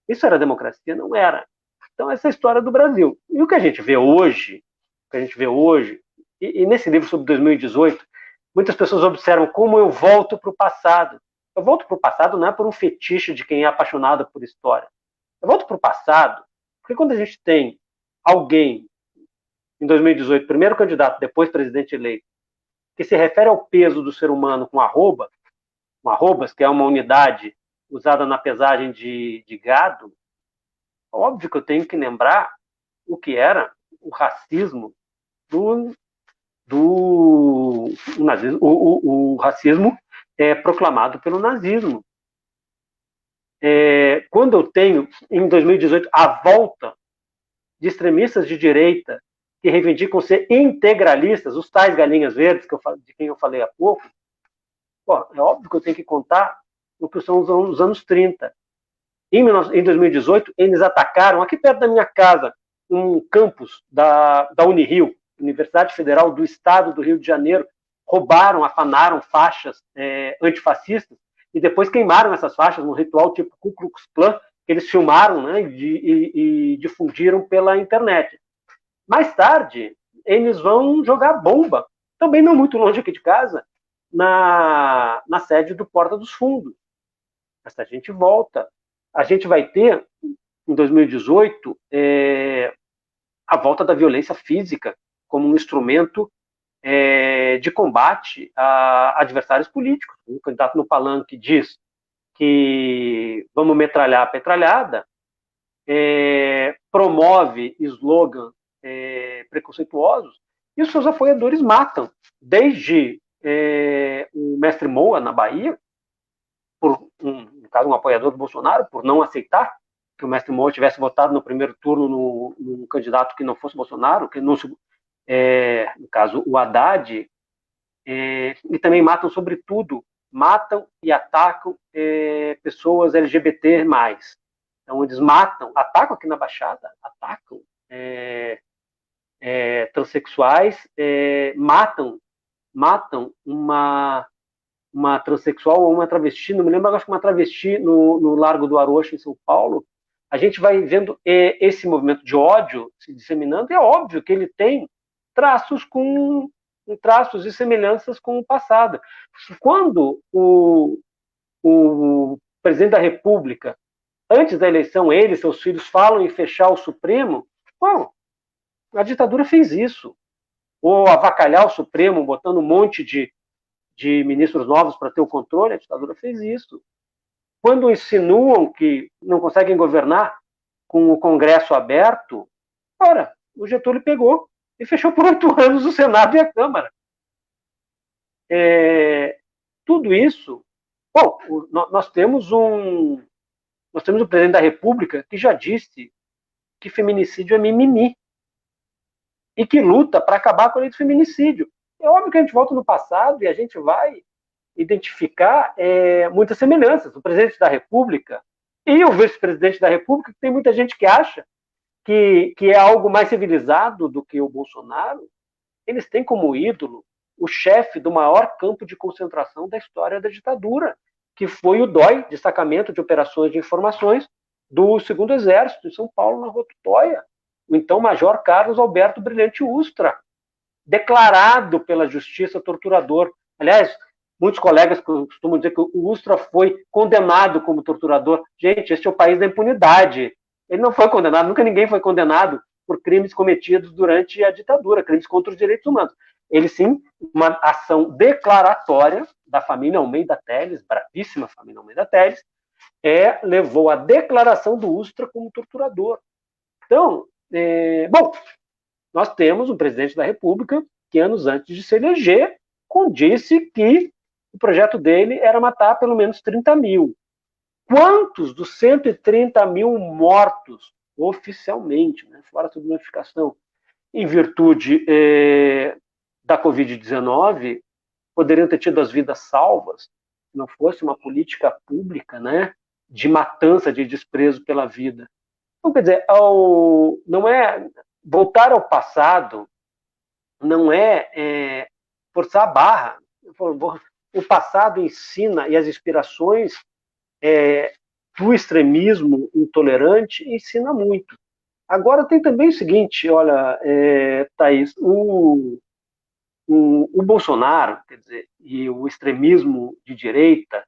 Isso era democracia? Não era. Então, essa é a história do Brasil. E o que a gente vê hoje, e nesse livro sobre 2018, muitas pessoas observam como eu volto para o passado. Eu volto para o passado não é por um fetiche de quem é apaixonado por história. Eu volto para o passado porque quando a gente tem alguém, em 2018, primeiro candidato, depois presidente eleito, que se refere ao peso do ser humano com arrobas, que é uma unidade usada na pesagem de gado, óbvio que eu tenho que lembrar o que era o racismo do nazismo, o racismo proclamado pelo nazismo. Quando eu tenho, em 2018, a volta de extremistas de direita que reivindicam ser integralistas, os tais galinhas verdes de quem eu falei há pouco, é óbvio que eu tenho que contar o que são os anos 30. Em 2018, eles atacaram, aqui perto da minha casa, um campus da Unirio, Universidade Federal do Estado do Rio de Janeiro, roubaram, afanaram faixas antifascistas e depois queimaram essas faixas num ritual tipo Ku Klux Klan, que eles filmaram, né, e difundiram pela internet. Mais tarde, eles vão jogar bomba, também não muito longe aqui de casa, na sede do Porta dos Fundos. Mas a gente volta. A gente vai ter, em 2018, a volta da violência física como um instrumento de combate a adversários políticos. O candidato no palanque diz que vamos metralhar a petralhada, promove slogans preconceituosos, e os seus apoiadores matam, desde o mestre Moa, na Bahia, no caso, um apoiador do Bolsonaro, por não aceitar que o mestre Moa tivesse votado no primeiro turno num candidato que não fosse Bolsonaro, que não, no caso, o Haddad, e também matam, sobretudo, matam e atacam pessoas LGBT+. Então, eles atacam aqui na Baixada, atacam transexuais, matam uma transexual ou uma travesti, não me lembro, acho que uma travesti no Largo do Arocho, em São Paulo. A gente vai vendo esse movimento de ódio se disseminando, e é óbvio que ele tem traços e semelhanças com o passado. Quando o presidente da República, antes da eleição, ele e seus filhos falam em fechar o Supremo, bom, a ditadura fez isso. Ou avacalhar o Supremo, botando um monte de ministros novos para ter o controle, a ditadura fez isso. Quando insinuam que não conseguem governar com o Congresso aberto, ora, o Getúlio pegou e fechou por 8 anos o Senado e a Câmara. Tudo isso... Bom, nós temos o presidente da República que já disse que feminicídio é mimimi e que luta para acabar com a lei do feminicídio. É óbvio que a gente volta no passado e a gente vai identificar muitas semelhanças. O presidente da República e o vice-presidente da República, tem muita gente que acha que é algo mais civilizado do que o Bolsonaro, eles têm como ídolo o chefe do maior campo de concentração da história da ditadura, que foi o DOI, Destacamento de Operações de Informações, do 2º Exército, em São Paulo, na Rua Tutóia. O então Major Carlos Alberto Brilhante Ustra, declarado pela justiça torturador. Aliás, muitos colegas costumam dizer que o Ustra foi condenado como torturador. Gente, este é o país da impunidade. Ele não foi condenado, nunca ninguém foi condenado por crimes cometidos durante a ditadura, crimes contra os direitos humanos. Ele, sim, uma ação declaratória da família Almeida Telles, bravíssima família Almeida Telles, levou à declaração do Ustra como torturador. Então, bom, nós temos um presidente da República que, anos antes de se eleger, disse que o projeto dele era matar pelo menos 30 mil. Quantos dos 130 mil mortos, oficialmente, né, fora a notificação, em virtude da Covid-19, poderiam ter tido as vidas salvas se não fosse uma política pública, né, de matança, de desprezo pela vida? Então, quer dizer, não é voltar ao passado, não é forçar a barra. O passado ensina, e as inspirações do extremismo intolerante ensina muito. Agora tem também o seguinte, olha, Thaís, o Bolsonaro, quer dizer, e o extremismo de direita,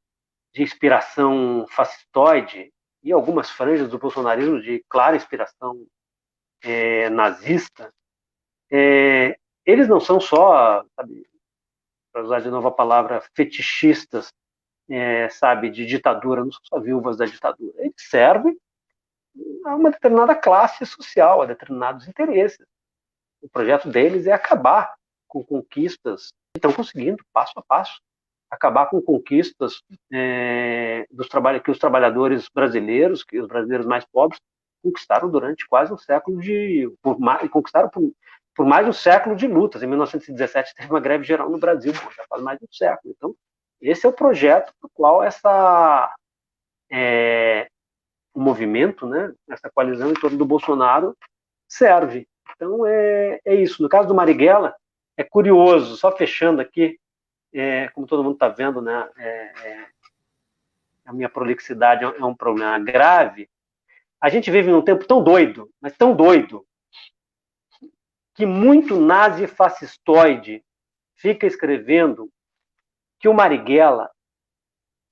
de inspiração fascistoide, e algumas franjas do bolsonarismo de clara inspiração nazista, eles não são só, sabe, para usar de novo a palavra, fetichistas, sabe, de ditadura, não são só viúvas da ditadura. Eles servem a uma determinada classe social, a determinados interesses. O projeto deles é acabar com conquistas que estão conseguindo, passo a passo, acabar com conquistas que os trabalhadores brasileiros, que os brasileiros mais pobres, conquistaram durante quase um século conquistaram por mais de um século de lutas. Em 1917 teve uma greve geral no Brasil, já faz mais de um século. Então, esse é o projeto para o qual o movimento, né, essa coalizão em torno do Bolsonaro serve. Então, é isso. No caso do Marighella, é curioso, só fechando aqui, como todo mundo está vendo, né, a minha prolixidade é um problema grave. A gente vive num tempo tão doido, mas tão doido, que muito nazi-fascistoide fica escrevendo que o Marighella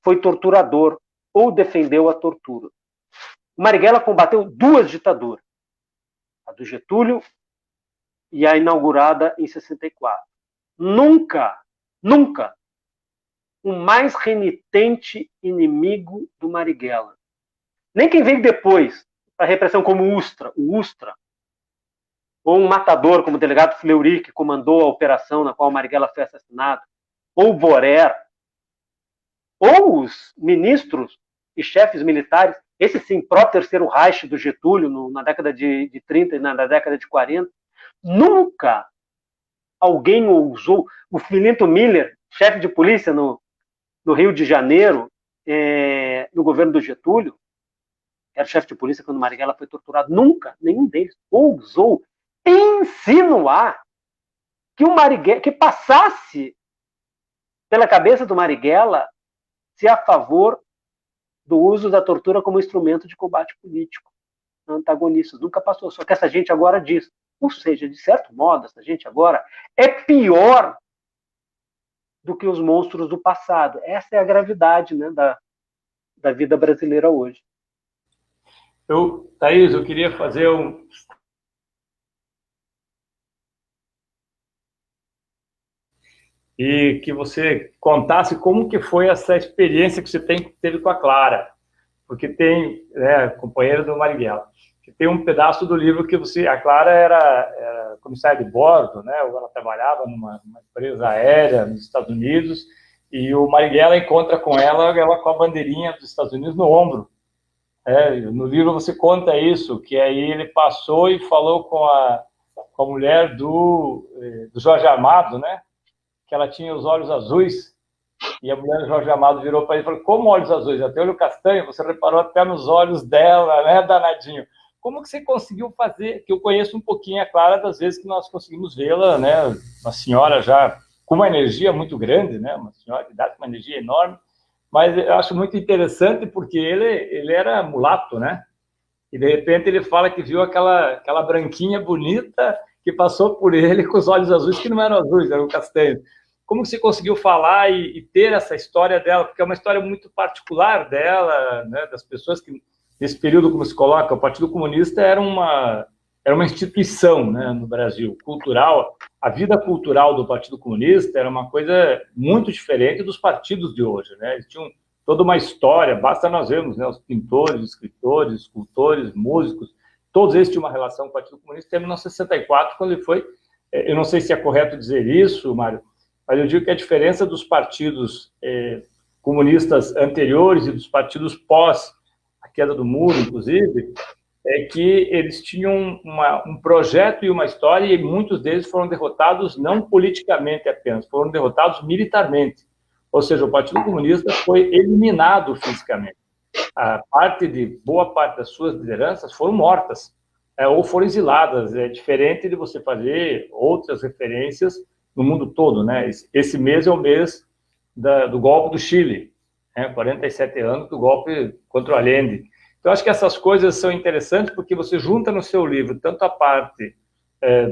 foi torturador ou defendeu a tortura. O Marighella combateu duas ditaduras, a do Getúlio e a inaugurada em 64. Nunca o mais renitente inimigo do Marighella, nem quem veio depois, para a repressão como o Ustra, ou um matador como o delegado Fleury, que comandou a operação na qual o Marighella foi assassinado, ou o Borer, ou os ministros e chefes militares, esse sim, pró-terceiro Reich do Getúlio, na década de 30 e na década de 40, nunca alguém ousou, o Filinto Miller, chefe de polícia no Rio de Janeiro, no governo do Getúlio, era chefe de polícia quando o Marighella foi torturado, nunca, nenhum deles ousou insinuar que passasse pela cabeça do Marighella se a favor do uso da tortura como instrumento de combate político. Antagonistas, nunca passou. Só que essa gente agora diz, ou seja, de certo modo, essa gente agora é pior do que os monstros do passado. Essa é a gravidade, né, da vida brasileira hoje. Thaís, eu queria fazer e que você contasse como que foi essa experiência que você teve com a Clara, porque tem, companheira do Marighella, que tem um pedaço do livro que a Clara era comissária de bordo, né? Ela trabalhava numa empresa aérea nos Estados Unidos, e o Marighella encontra com ela com a bandeirinha dos Estados Unidos no ombro. No livro você conta isso, que aí ele passou e falou com a mulher do Jorge Amado, né? Que ela tinha os olhos azuis, e a mulher do Jorge Amado virou para ele e falou, como olhos azuis? Até olho castanho, você reparou até nos olhos dela, né, danadinho? Como que você conseguiu fazer, que eu conheço um pouquinho a Clara das vezes que nós conseguimos vê-la, né, uma senhora já com uma energia muito grande, né, uma senhora de idade com uma energia enorme, mas eu acho muito interessante porque ele era mulato, né, e de repente ele fala que viu aquela branquinha bonita que passou por ele com os olhos azuis, que não eram azuis, eram castanhos. Como você conseguiu falar e ter essa história dela? Porque é uma história muito particular dela, né, das pessoas que, nesse período, como se coloca, o Partido Comunista era uma instituição, né, no Brasil, cultural. A vida cultural do Partido Comunista era uma coisa muito diferente dos partidos de hoje, né? Eles tinham toda uma história, basta nós vermos, né, os pintores, escritores, escultores, músicos, todos eles tinham uma relação com o Partido Comunista em 1964, quando ele foi, eu não sei se é correto dizer isso, Mário, mas eu digo que a diferença dos partidos comunistas anteriores e dos partidos pós a queda do muro, inclusive, é que eles tinham um projeto e uma história, e muitos deles foram derrotados não politicamente apenas, foram derrotados militarmente. Ou seja, o Partido Comunista foi eliminado fisicamente. Boa parte das suas lideranças foram mortas, ou foram exiladas. É diferente de você fazer outras referências no mundo todo, né? Esse mês é o mês do golpe do Chile, 47 anos do golpe contra o Allende. Então, acho que essas coisas são interessantes porque você junta no seu livro tanto a parte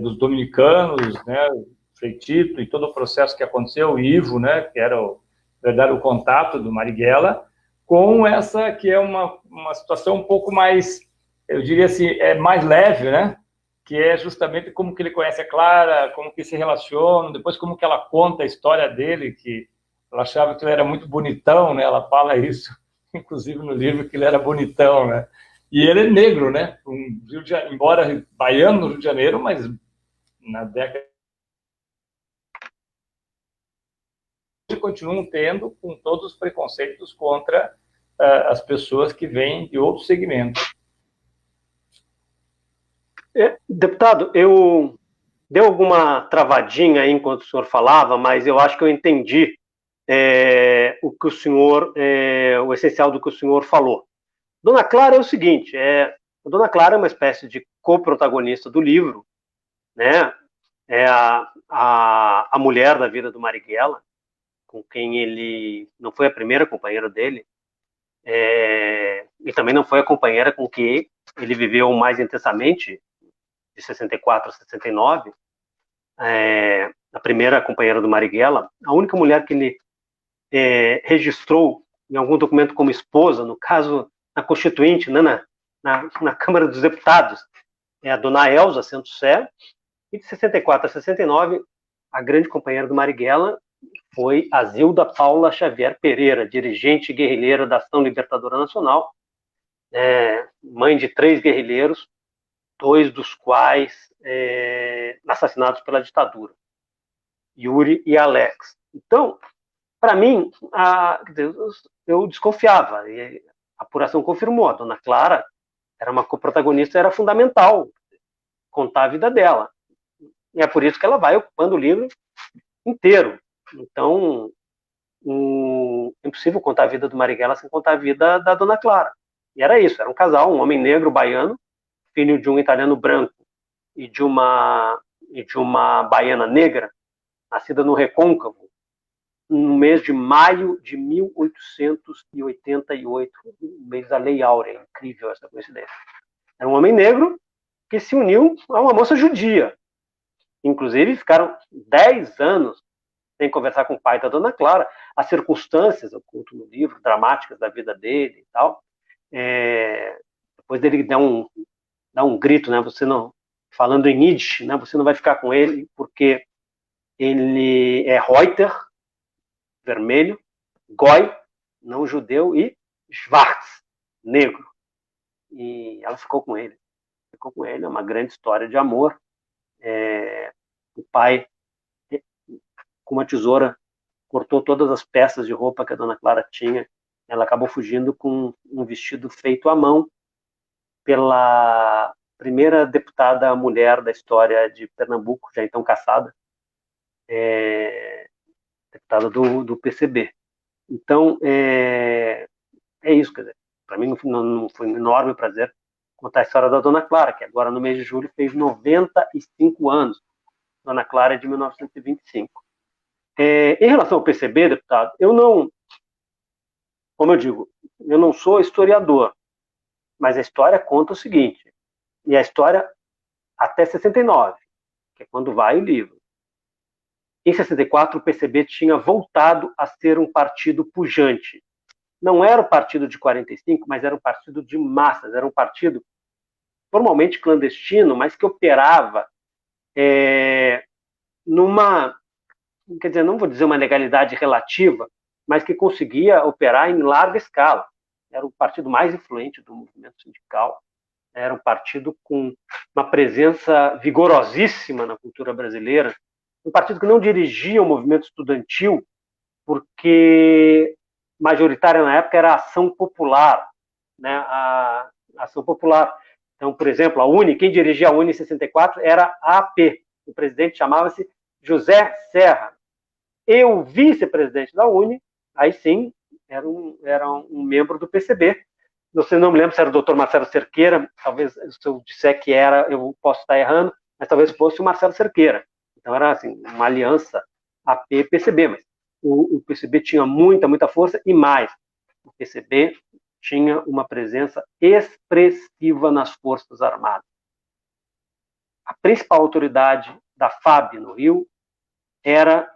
dos dominicanos, né, Frei Tito e todo o processo que aconteceu, o Ivo, né, que era o contato do Marighella, com essa que é uma situação um pouco mais, eu diria assim, mais leve, né, que é justamente como que ele conhece a Clara, como que se relacionam, depois como que ela conta a história dele, que ela achava que ele era muito bonitão, né, ela fala isso, inclusive no livro, que ele era bonitão, né, e ele é negro, né, embora baiano no Rio de Janeiro, mas na década continuam tendo com todos os preconceitos contra as pessoas que vêm de outros segmentos. Deputado, eu deu alguma travadinha aí enquanto o senhor falava, mas eu acho que eu entendi o que o senhor, o essencial do que o senhor falou. Dona Clara é o seguinte, a Dona Clara é uma espécie de co-protagonista do livro, né? É a mulher da vida do Marighella, com quem ele não foi a primeira companheira dele, e também não foi a companheira com que ele viveu mais intensamente, de 64 a 69, a primeira companheira do Marighella, a única mulher que ele registrou em algum documento como esposa, no caso, na Constituinte, né, na Câmara dos Deputados, é a dona Elza Santos Sé, e de 64 a 69, a grande companheira do Marighella foi a Zilda Paula Xavier Pereira, dirigente guerrilheira da Ação Libertadora Nacional, mãe de 3 guerrilheiros, 2 dos quais assassinados pela ditadura, Yuri e Alex. Então, para mim, eu desconfiava, e a apuração confirmou, a Dona Clara era uma coprotagonista, era fundamental contar a vida dela. E é por isso que ela vai ocupando o livro inteiro. Então, é impossível contar a vida do Marighella sem contar a vida da Dona Clara. E era isso, era um casal, um homem negro baiano, filho de um italiano branco e de uma baiana negra, nascida no Recôncavo, no mês de maio de 1888, o mês da Lei Áurea. Incrível essa coincidência. Era um homem negro que se uniu a uma moça judia. Inclusive, ficaram 10 anos sem conversar com o pai da Dona Clara. As circunstâncias, eu conto no livro, dramáticas da vida dele e tal. Depois dele dar um grito, né? Você não, falando em Yiddish, né? Você não vai ficar com ele porque ele é Reuter, vermelho, Goi, não judeu, e Schwarz, negro. E ela ficou com ele. É uma grande história de amor. O pai, com uma tesoura, cortou todas as peças de roupa que a Dona Clara tinha. Ela acabou fugindo com um vestido feito à mão pela primeira deputada mulher da história de Pernambuco, já então cassada, deputada do PCB. Então, é isso, quer dizer, para mim não foi um enorme prazer contar a história da Dona Clara, que agora no mês de julho fez 95 anos. Dona Clara é de 1925. Em relação ao PCB, deputado, como eu digo, eu não sou historiador, mas a história conta o seguinte, e a história até 69, que é quando vai o livro. Em 64, o PCB tinha voltado a ser um partido pujante. Não era o partido de 45, mas era um partido de massas, era um partido formalmente clandestino, mas que operava quer dizer, não vou dizer uma legalidade relativa, mas que conseguia operar em larga escala. Era o partido mais influente do movimento sindical, era um partido com uma presença vigorosíssima na cultura brasileira, um partido que não dirigia o movimento estudantil, porque majoritária na época era a Ação Popular, né? A Ação Popular. Então, por exemplo, a UNE, quem dirigia a UNE em 64 era a AP. O presidente chamava-se José Serra. E o vice-presidente da UNE, aí sim, era um membro do PCB. Não me lembro se era o Dr. Marcelo Cerqueira, talvez, se eu disser que era, eu posso estar errando, mas talvez fosse o Marcelo Cerqueira. Então era assim, uma aliança AP-PCB, mas o PCB tinha muita força, e mais, o PCB tinha uma presença expressiva nas Forças Armadas. A principal autoridade da FAB no Rio era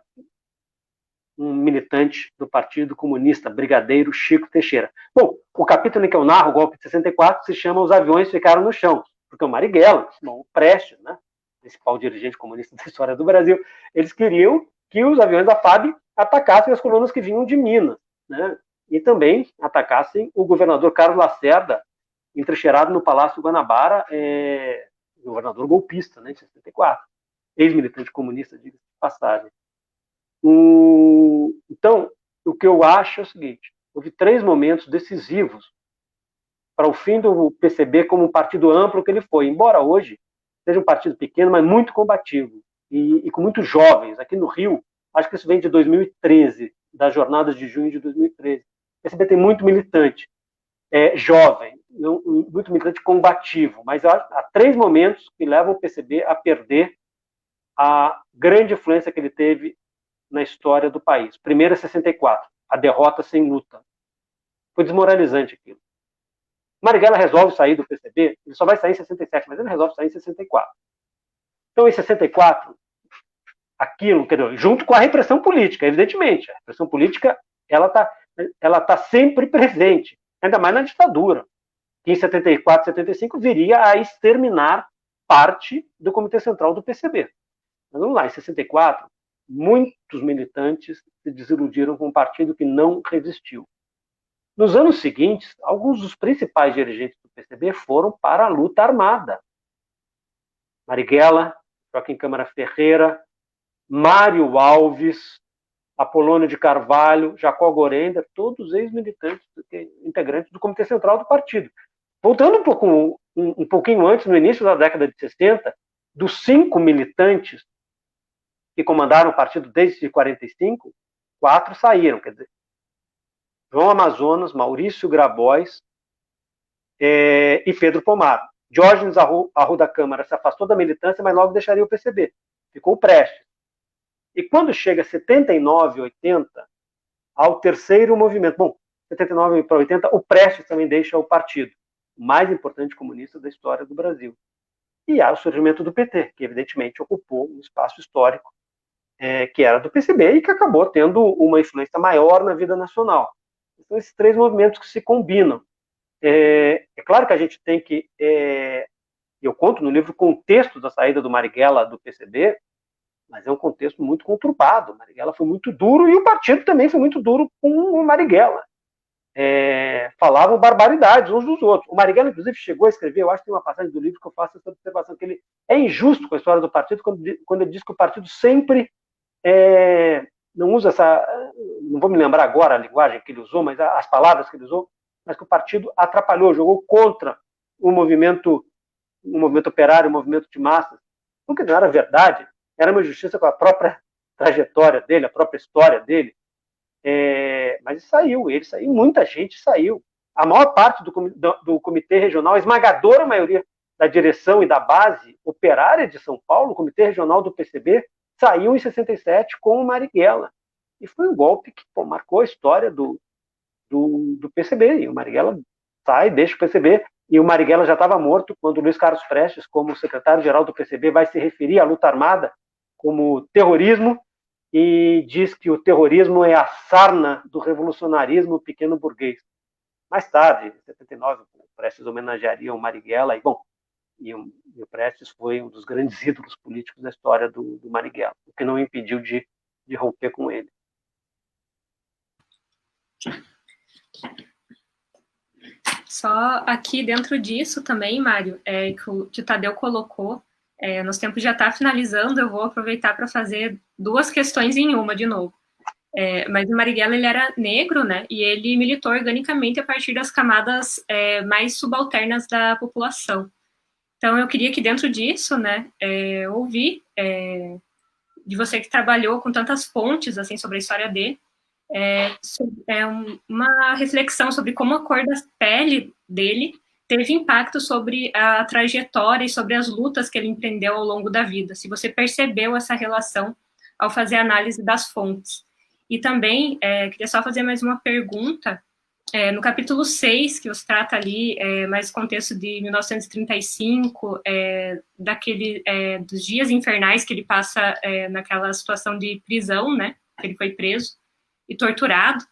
um militante do Partido Comunista, Brigadeiro Chico Teixeira. Bom, o capítulo em que eu narro o golpe de 64 se chama Os Aviões Ficaram no Chão, porque o Marighella, o Prestes, né, principal dirigente comunista da história do Brasil, eles queriam que os aviões da FAB atacassem as colunas que vinham de Minas, né, e também atacassem o governador Carlos Lacerda, entrincheirado no Palácio Guanabara, governador golpista, né, em 64, ex-militante comunista, diga-se de passagem. Então, o que eu acho é o seguinte: houve 3 momentos decisivos para o fim do PCB como um partido amplo que ele foi, embora hoje seja um partido pequeno, mas muito combativo e com muitos jovens. Aqui no Rio, acho que isso vem de 2013, das jornadas de junho de 2013. O PCB tem muito militante jovem, muito militante combativo, mas há 3 momentos que levam o PCB a perder a grande influência que ele teve na história do país. Primeiro é 64, a derrota sem luta. Foi desmoralizante aquilo. Marighella resolve sair do PCB, ele só vai sair em 67, mas ele resolve sair em 64. Então, em 64, aquilo, junto com a repressão política, evidentemente. A repressão política, ela tá sempre presente, ainda mais na ditadura, que em 74, 75 viria a exterminar parte do Comitê Central do PCB. Mas vamos lá, em 64, muitos militantes se desiludiram com um partido que não resistiu. Nos anos seguintes, alguns dos principais dirigentes do PCB foram para a luta armada. Marighella, Joaquim Câmara Ferreira, Mário Alves, Apolônio de Carvalho, Jacó Gorender, todos ex-militantes, integrantes do Comitê Central do partido. Voltando um pouquinho antes, no início da década de 60, dos 5 militantes que comandaram o partido desde 45, 4 saíram, quer dizer, João Amazonas, Maurício Grabois e Pedro Pomar. Diógenes Arruda Câmara se afastou da militância, mas logo deixaria o PCB. Ficou o Prestes. E quando chega 79, 80, ao terceiro movimento, bom, 79 para 80, o Prestes também deixa o partido, o mais importante comunista da história do Brasil. E há o surgimento do PT, que evidentemente ocupou um espaço histórico que era do PCB e que acabou tendo uma influência maior na vida nacional. Então, esses 3 movimentos que se combinam. É claro que a gente tem que... eu conto no livro o contexto da saída do Marighella do PCB, mas é um contexto muito conturbado. O Marighella foi muito duro e o partido também foi muito duro com o Marighella. Falavam barbaridades uns dos outros. O Marighella, inclusive, chegou a escrever, eu acho que tem uma passagem do livro que eu faço essa observação, que ele é injusto com a história do partido quando ele diz que o partido sempre não usa não vou me lembrar agora a linguagem que ele usou, mas as palavras que ele usou, mas que o partido atrapalhou, jogou contra o movimento operário, o movimento de massas. Porque não era verdade, era uma injustiça com a própria trajetória dele, a própria história dele. Mas ele saiu, muita gente saiu. A maior parte do comitê regional, a esmagadora maioria da direção e da base operária de São Paulo, o comitê regional do PCB, saiu em 67 com o Marighella. E foi um golpe que marcou a história do PCB. E o Marighella sai, deixa o PCB, e o Marighella já estava morto quando o Luiz Carlos Prestes, como secretário-geral do PCB, vai se referir à luta armada como terrorismo, e diz que o terrorismo é a sarna do revolucionarismo pequeno burguês. Mais tarde, em 79, o Prestes homenagearia o Marighella, e o Prestes foi um dos grandes ídolos políticos da história do Marighella, o que não impediu de romper com ele. Só aqui dentro disso também, Mário, que o Tadeu colocou, nosso tempo já está finalizando, eu vou aproveitar para fazer 2 questões em uma de novo. Mas o Marighella, ele era negro, né, e ele militou organicamente a partir das camadas mais subalternas da população. Então, eu queria que dentro disso, né, ouvir de você que trabalhou com tantas fontes, assim, sobre a história dele, uma reflexão sobre como a cor da pele dele teve impacto sobre a trajetória e sobre as lutas que ele empreendeu ao longo da vida, se você percebeu essa relação ao fazer a análise das fontes. E também, queria só fazer mais uma pergunta, no capítulo 6, que você trata ali, mais o contexto de 1935, dos dias infernais que ele passa naquela situação de prisão, né, que ele foi preso e torturado,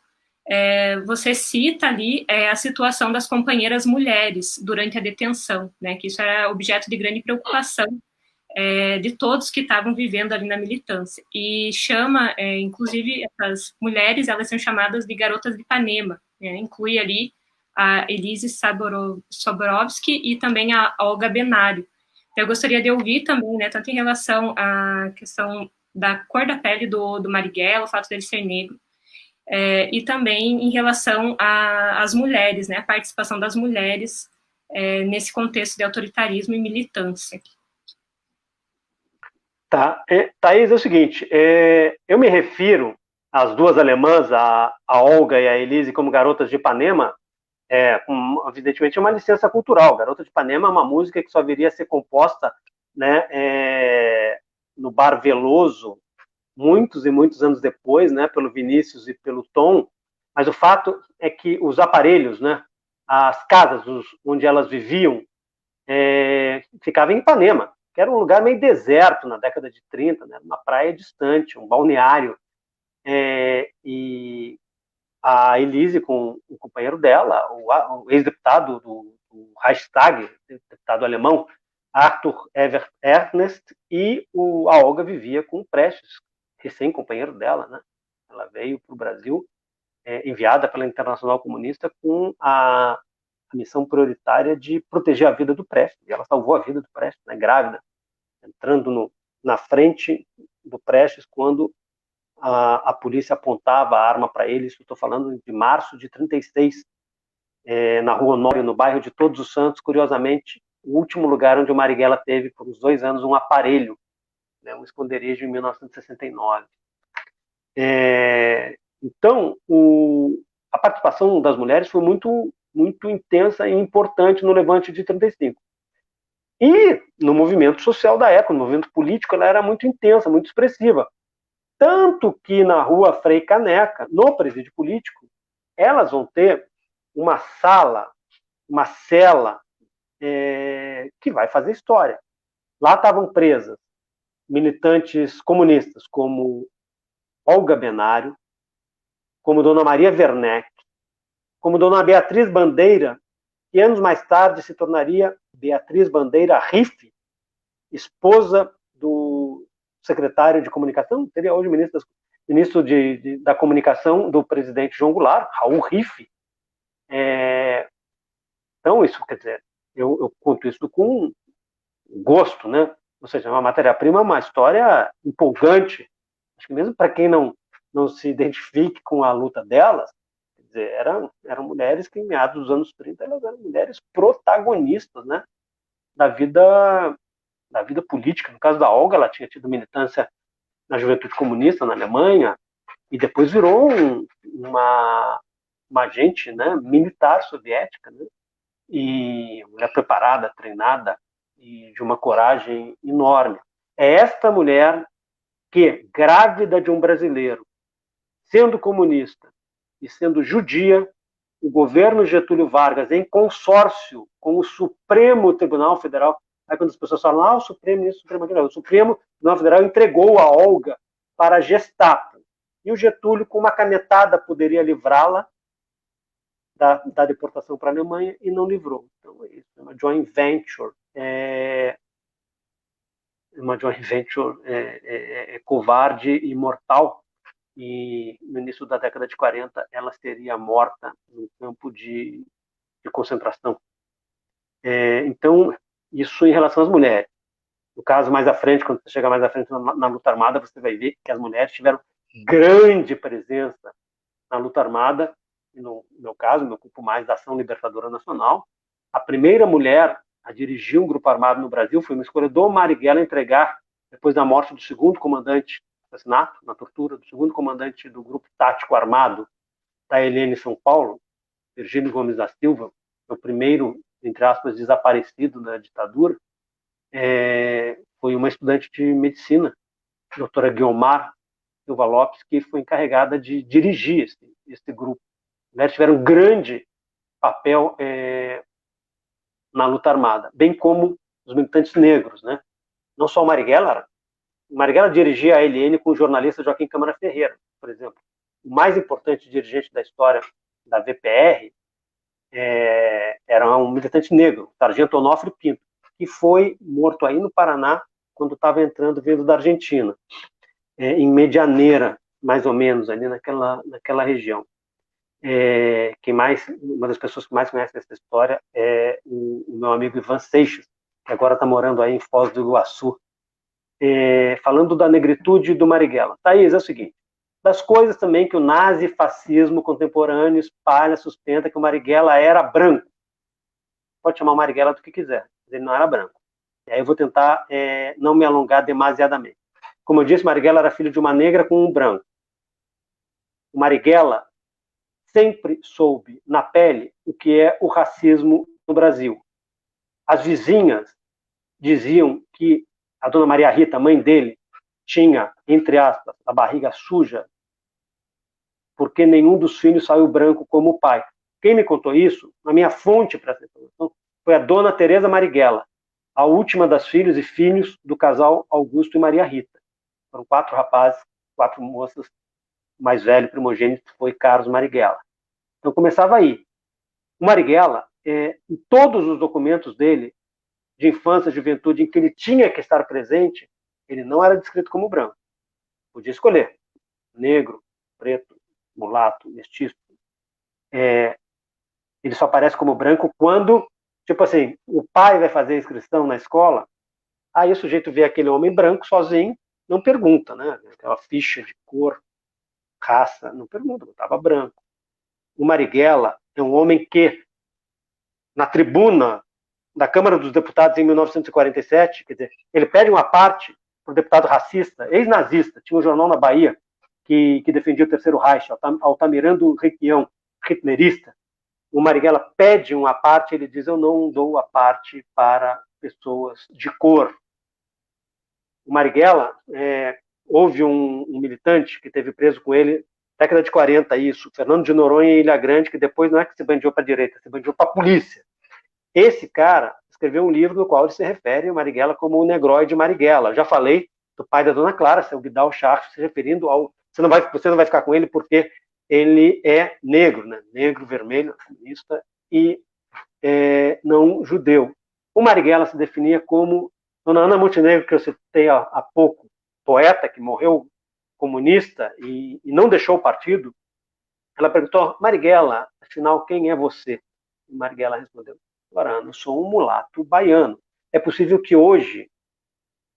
você cita ali a situação das companheiras mulheres durante a detenção, né, que isso era objeto de grande preocupação de todos que estavam vivendo ali na militância. E chama, inclusive, essas mulheres, elas são chamadas de garotas de Ipanema, né, inclui ali a Elise Soborowski e também a Olga Benário. Então, eu gostaria de ouvir também, né, tanto em relação à questão da cor da pele do Marighella, o fato dele ser negro, e também em relação às mulheres, né, a participação das mulheres nesse contexto de autoritarismo e militância. Tá, Thaís, é o seguinte, eu me refiro às duas alemãs, a Olga e a Elise, como garotas de Ipanema, evidentemente é uma licença cultural. Garota de Ipanema é uma música que só viria a ser composta, né, no Bar Veloso, muitos e muitos anos depois, né, pelo Vinícius e pelo Tom, mas o fato é que os aparelhos, né, as casas onde elas viviam, ficavam em Ipanema, que era um lugar meio deserto na década de 30, né, uma praia distante, um balneário, e a Elise com o companheiro dela, o ex-deputado do Reichstag, deputado alemão, Arthur Evert Ernest, e a Olga vivia com o Prestes, recém-companheiro dela, né? Ela veio para o Brasil, enviada pela Internacional Comunista com a missão prioritária de proteger a vida do Prestes, e ela salvou a vida do Prestes, né, grávida, entrando na frente do Prestes quando a polícia apontava a arma para ele. Isso estou falando de março de 36, na Rua Honório, no bairro de Todos os Santos, curiosamente, o último lugar onde o Marighella teve, por uns 2 anos, um aparelho, né, um esconderijo em 1969. Então, a participação das mulheres foi muito, muito intensa e importante no Levante de 35. E no movimento social da época, no movimento político, ela era muito intensa, muito expressiva. Tanto que na Rua Frei Caneca, no presídio político, elas vão ter uma sala, uma cela, que vai fazer história. Lá estavam presas militantes comunistas como Olga Benário, como Dona Maria Werneck, como Dona Beatriz Bandeira, que anos mais tarde se tornaria Beatriz Bandeira Riffe, esposa do secretário de comunicação, seria hoje ministro da comunicação do presidente João Goulart, Raul Riffe. Então, isso, quer dizer, eu conto isso com gosto, né? Ou seja, uma matéria-prima, uma história empolgante. Acho que mesmo para quem não se identifique com a luta delas, quer dizer, eram mulheres que, em meados dos anos 30, elas eram mulheres protagonistas, né, da vida política. No caso da Olga, ela tinha tido militância na Juventude Comunista na Alemanha e depois virou uma agente, né, militar soviética, né, e mulher preparada, treinada e de uma coragem enorme. É esta mulher que, grávida de um brasileiro, sendo comunista e sendo judia, o governo Getúlio Vargas, em consórcio com o Supremo Tribunal Federal, aí quando as pessoas falam, o Supremo, isso, o Supremo Tribunal Federal entregou a Olga para a Gestapo. E o Getúlio, com uma canetada, poderia livrá-la da deportação para a Alemanha e não livrou. Então, é isso, é uma joint venture. Uma joint venture covarde e mortal. E no início da década de 40, ela seria morta no campo de concentração. Então, isso em relação às mulheres. No caso, mais à frente, quando você chegar mais à frente na luta armada, você vai ver que as mulheres tiveram grande presença na luta armada. E no meu caso, me ocupo mais da Ação Libertadora Nacional. A primeira mulher a dirigir um grupo armado no Brasil foi uma escolha do Marighella entregar, depois da morte do segundo comandante, assassinato, na tortura, do segundo comandante do grupo tático armado da Helene São Paulo, Virgílio Gomes da Silva, o primeiro, entre aspas, desaparecido da ditadura, foi uma estudante de medicina, a doutora Guiomar Silva Lopes, que foi encarregada de dirigir esse grupo. mulheres tiveram um grande papel na luta armada, bem como os militantes negros, né? Não só o Marighella dirigia a ALN com o jornalista Joaquim Câmara Ferreira, por exemplo. O mais importante dirigente da história da VPR era um militante negro, o sargento Onofre Pinto, que foi morto aí no Paraná quando estava vindo da Argentina, em Medianeira, mais ou menos, ali naquela região. Uma das pessoas que mais conhece essa história é o meu amigo Ivan Seixas, que agora está morando aí em Foz do Iguaçu, falando da negritude do Marighella. Thaís, é o seguinte, das coisas também que o nazifascismo contemporâneo espalha, sustenta que o Marighella era branco. Pode chamar o Marighella do que quiser, mas ele não era branco. E aí eu vou tentar não me alongar demasiadamente. Como eu disse, Marighella era filho de uma negra com um branco. O Marighella sempre soube na pele o que é o racismo no Brasil. As vizinhas diziam que a dona Maria Rita, mãe dele, tinha, entre aspas, a barriga suja porque nenhum dos filhos saiu branco como o pai. Quem me contou isso, a minha fonte para essa informação, foi a dona Teresa Marighella, a última das filhas e filhos do casal Augusto e Maria Rita. Foram 4 rapazes, 4 moças, o mais velho primogênito foi Carlos Marighella. Então começava aí. O Marighella, em todos os documentos dele, de infância, juventude, em que ele tinha que estar presente, ele não era descrito como branco. Podia escolher negro, preto, mulato, mestiço. Ele só aparece como branco quando, tipo assim, o pai vai fazer a inscrição na escola, aí o sujeito vê aquele homem branco sozinho, não pergunta, né? Aquela ficha de cor, raça, não pergunta, estava branco. O Marighella é um homem que, na tribuna da Câmara dos Deputados em 1947, quer dizer, ele pede uma parte para o deputado racista, ex-nazista, tinha um jornal na Bahia que defendia o Terceiro Reich, Altamirano Requião, hitlerista. O Marighella pede uma parte, ele diz, eu não dou a parte para pessoas de cor. O Marighella, houve um militante que teve preso com ele, década de 40, isso, Fernando de Noronha em Ilha Grande, que depois não é que se bandiou para a direita, se bandiou para a polícia. Esse cara escreveu um livro no qual ele se refere ao Marighella como o negroide Marighella. Já falei do pai da Dona Clara, seu Guidal Charles, se referindo ao... Você não vai ficar com ele porque ele é negro, né? Negro, vermelho, comunista e não judeu. O Marighella se definia como Dona Ana Montenegro, que eu citei há pouco, poeta que morreu comunista e não deixou o partido. Ela perguntou, Marighella, afinal, quem é você? E Marighella respondeu, Ana, eu sou um mulato baiano. É possível que hoje,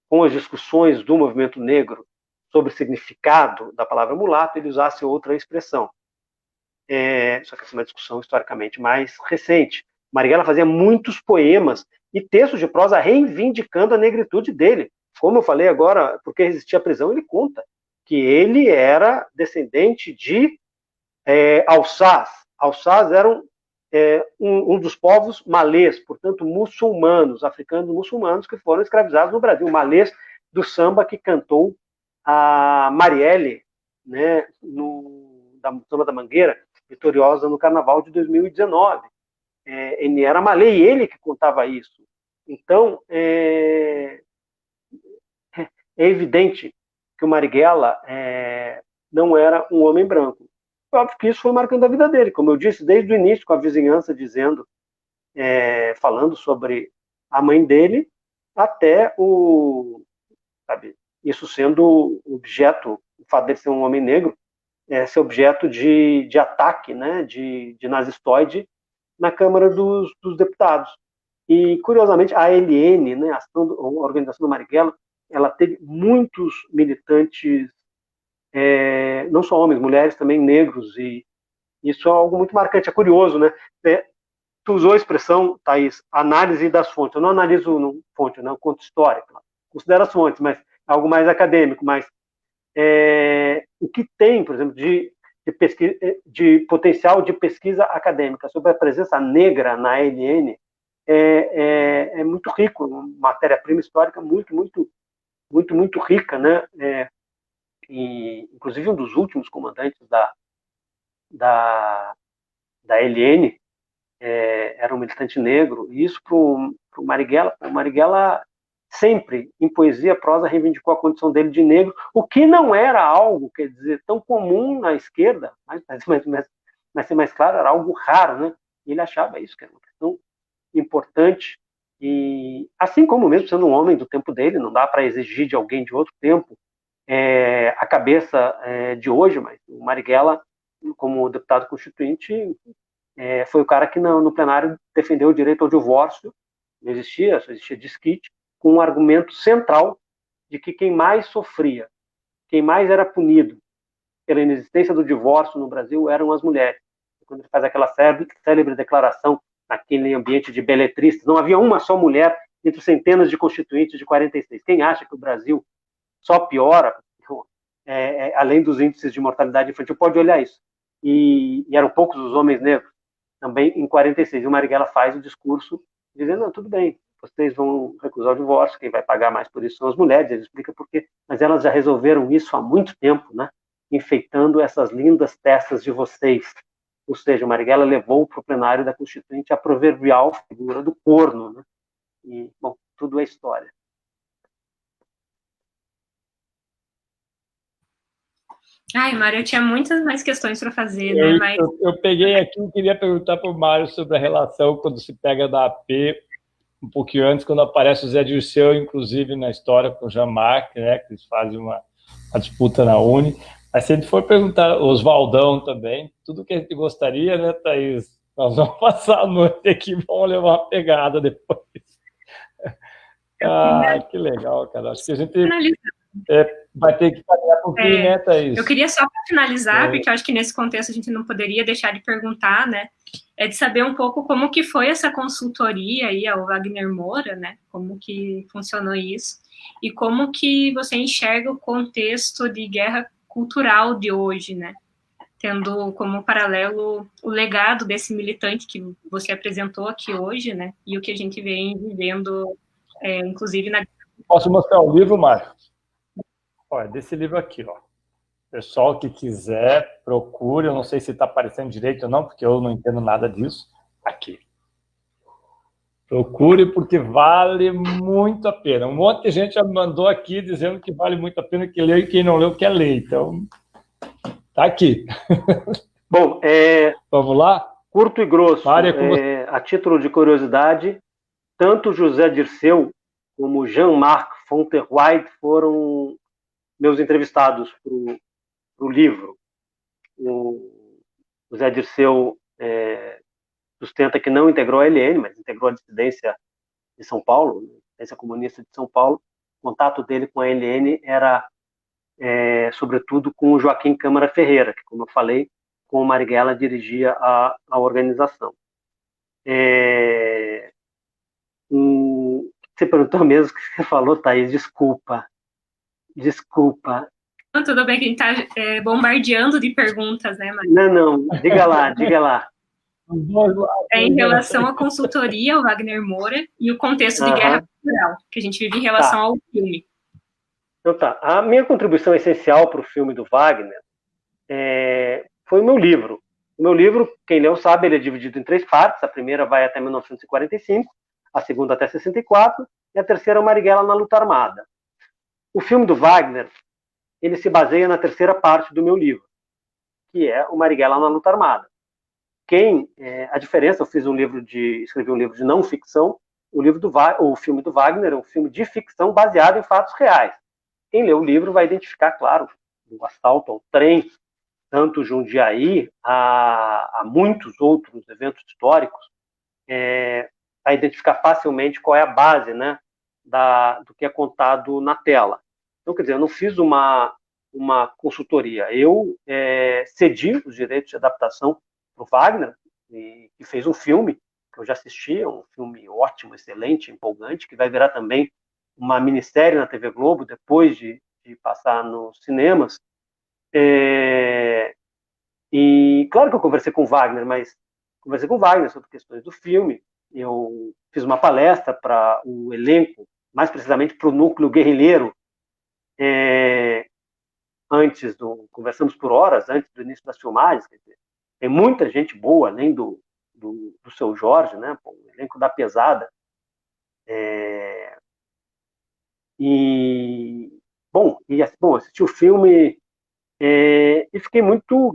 com as discussões do movimento negro sobre o significado da palavra mulato, ele usasse outra expressão. Só que essa é uma discussão historicamente mais recente. Marighella fazia muitos poemas e textos de prosa reivindicando a negritude dele. Como eu falei agora, porque resistia à prisão, ele conta que ele era descendente de alçás. Alçás eram um dos povos malês, portanto, muçulmanos, africanos muçulmanos que foram escravizados no Brasil. Malês do samba que cantou a Marielle, né, da Samba da Mangueira, vitoriosa no Carnaval de 2019. Ele era malê e ele que contava isso. Então, é evidente que o Marighella não era um homem branco. Óbvio que isso foi marcando a vida dele, como eu disse, desde o início, com a vizinhança dizendo, falando sobre a mãe dele, até isso sendo objeto, o fato dele ser um homem negro, ser objeto de ataque, né, de nazistoide na Câmara dos Deputados. E, curiosamente, a ALN, né, a organização do Marighella, ela teve muitos militantes, não só homens, mulheres também, negros, e isso é algo muito marcante, é curioso, né? Tu usou a expressão, Thaís, análise das fontes. Eu não analiso fonte, eu não conto história, considero as fontes, mas é algo mais acadêmico, mas o que tem, por exemplo, de potencial de pesquisa acadêmica sobre a presença negra na ALN é muito rico, uma matéria-prima histórica muito rica, né? E, inclusive, um dos últimos comandantes da da Eliane, era um militante negro, e isso para o Marighella, sempre, em poesia, prosa, reivindicou a condição dele de negro, o que não era algo, quer dizer, tão comum na esquerda, mas ser mais claro, era algo raro, né? E ele achava isso, que era uma questão importante, e assim como mesmo sendo um homem do tempo dele, não dá para exigir de alguém de outro tempo a cabeça de hoje, mas o Marighella, como deputado constituinte, foi o cara que no plenário defendeu o direito ao divórcio, não existia, só existia desquite, com um argumento central de que quem mais sofria, quem mais era punido pela inexistência do divórcio no Brasil eram as mulheres. Quando ele faz aquela célebre declaração naquele ambiente de beletristas, não havia uma só mulher entre centenas de constituintes de 46. Quem acha que o Brasil só piora, além dos índices de mortalidade infantil, pode olhar isso. E eram poucos os homens negros, também em 46. E o Marighella faz o discurso dizendo, não, tudo bem, vocês vão recusar o divórcio, quem vai pagar mais por isso são as mulheres, ele explica por quê, mas elas já resolveram isso há muito tempo, né? Enfeitando essas lindas testas de vocês. Ou seja, o Marighella levou para o plenário da Constituinte a proverbial figura do corno, né? E, bom, tudo é história. Ai, Mário, eu tinha muitas mais questões para fazer, né? Mas... eu peguei aqui e queria perguntar para o Mário sobre a relação quando se pega da AP, um pouquinho antes, quando aparece o Zé Dirceu, inclusive na história com o Jean-Marc, né, que eles fazem uma disputa na Uni. Mas se a gente for perguntar, Oswaldão também, tudo que a gente gostaria, né, Thaís? Nós vamos passar a noite aqui, vamos levar uma pegada depois. Que legal, cara. Acho que a gente vai ter que caminhar um pouquinho, né, Thaís? Eu queria só para finalizar, porque eu acho que nesse contexto a gente não poderia deixar de perguntar, né, de saber um pouco como que foi essa consultoria aí ao Wagner Moura, né, como que funcionou isso, e como que você enxerga o contexto de guerra cultural de hoje, né, tendo como paralelo o legado desse militante que você apresentou aqui hoje, né, e o que a gente vem vivendo, inclusive na... Posso mostrar o livro, Marcos? Olha, desse livro aqui, ó. Pessoal que quiser, procure. Eu não sei se está aparecendo direito ou não, porque eu não entendo nada disso. Aqui. Procure, porque vale muito a pena. Um monte de gente já me mandou aqui dizendo que vale muito a pena que leu, e quem não leu quer ler. Então, tá aqui. Bom, vamos lá? Curto e grosso. A título de curiosidade, tanto José Dirceu como Jean-Marc Fonterweyde foram meus entrevistados para o livro. O José Dirceu sustenta que não integrou a LN, mas integrou a dissidência de São Paulo, a dissidência comunista de São Paulo. O contato dele com a LN era, sobretudo, com o Joaquim Câmara Ferreira, que, como eu falei, com o Marighella dirigia a organização. Você perguntou mesmo o que você falou, Thaís, desculpa. Não, tudo bem que a gente está bombardeando de perguntas, né, Mário? Não, diga lá. Em relação à consultoria ao Wagner Moura e o contexto de guerra cultural que a gente vive em relação ao filme. Então tá, a minha contribuição essencial para o filme do Wagner foi o meu livro. O meu livro, quem leu sabe, ele é dividido em 3 partes. A primeira vai até 1945, a segunda até 64, e a terceira é o Marighella na luta armada. O filme do Wagner, ele se baseia na terceira parte do meu livro, que é o Marighella na luta armada. A diferença, eu escrevi um livro de não ficção, o filme do Wagner é um filme de ficção baseado em fatos reais. Quem lê o livro vai identificar, claro, o assalto ao trem, tanto Jundiaí, a muitos outros eventos históricos, vai identificar facilmente qual é a base, né, do que é contado na tela. Então, quer dizer, eu não fiz uma consultoria, eu cedi os direitos de adaptação para o Wagner, que fez um filme, que eu já assisti, um filme ótimo, excelente, empolgante, que vai virar também uma minissérie na TV Globo, depois de passar nos cinemas. E claro que eu conversei com o Wagner, mas conversei com o Wagner sobre questões do filme. Eu fiz uma palestra para o elenco, mais precisamente para o núcleo guerrilheiro, conversamos por horas antes do início das filmagens, quer dizer, Tem muita gente boa, além do Seu Jorge, né? Pô, o elenco da pesada. Bom, assisti o filme e fiquei muito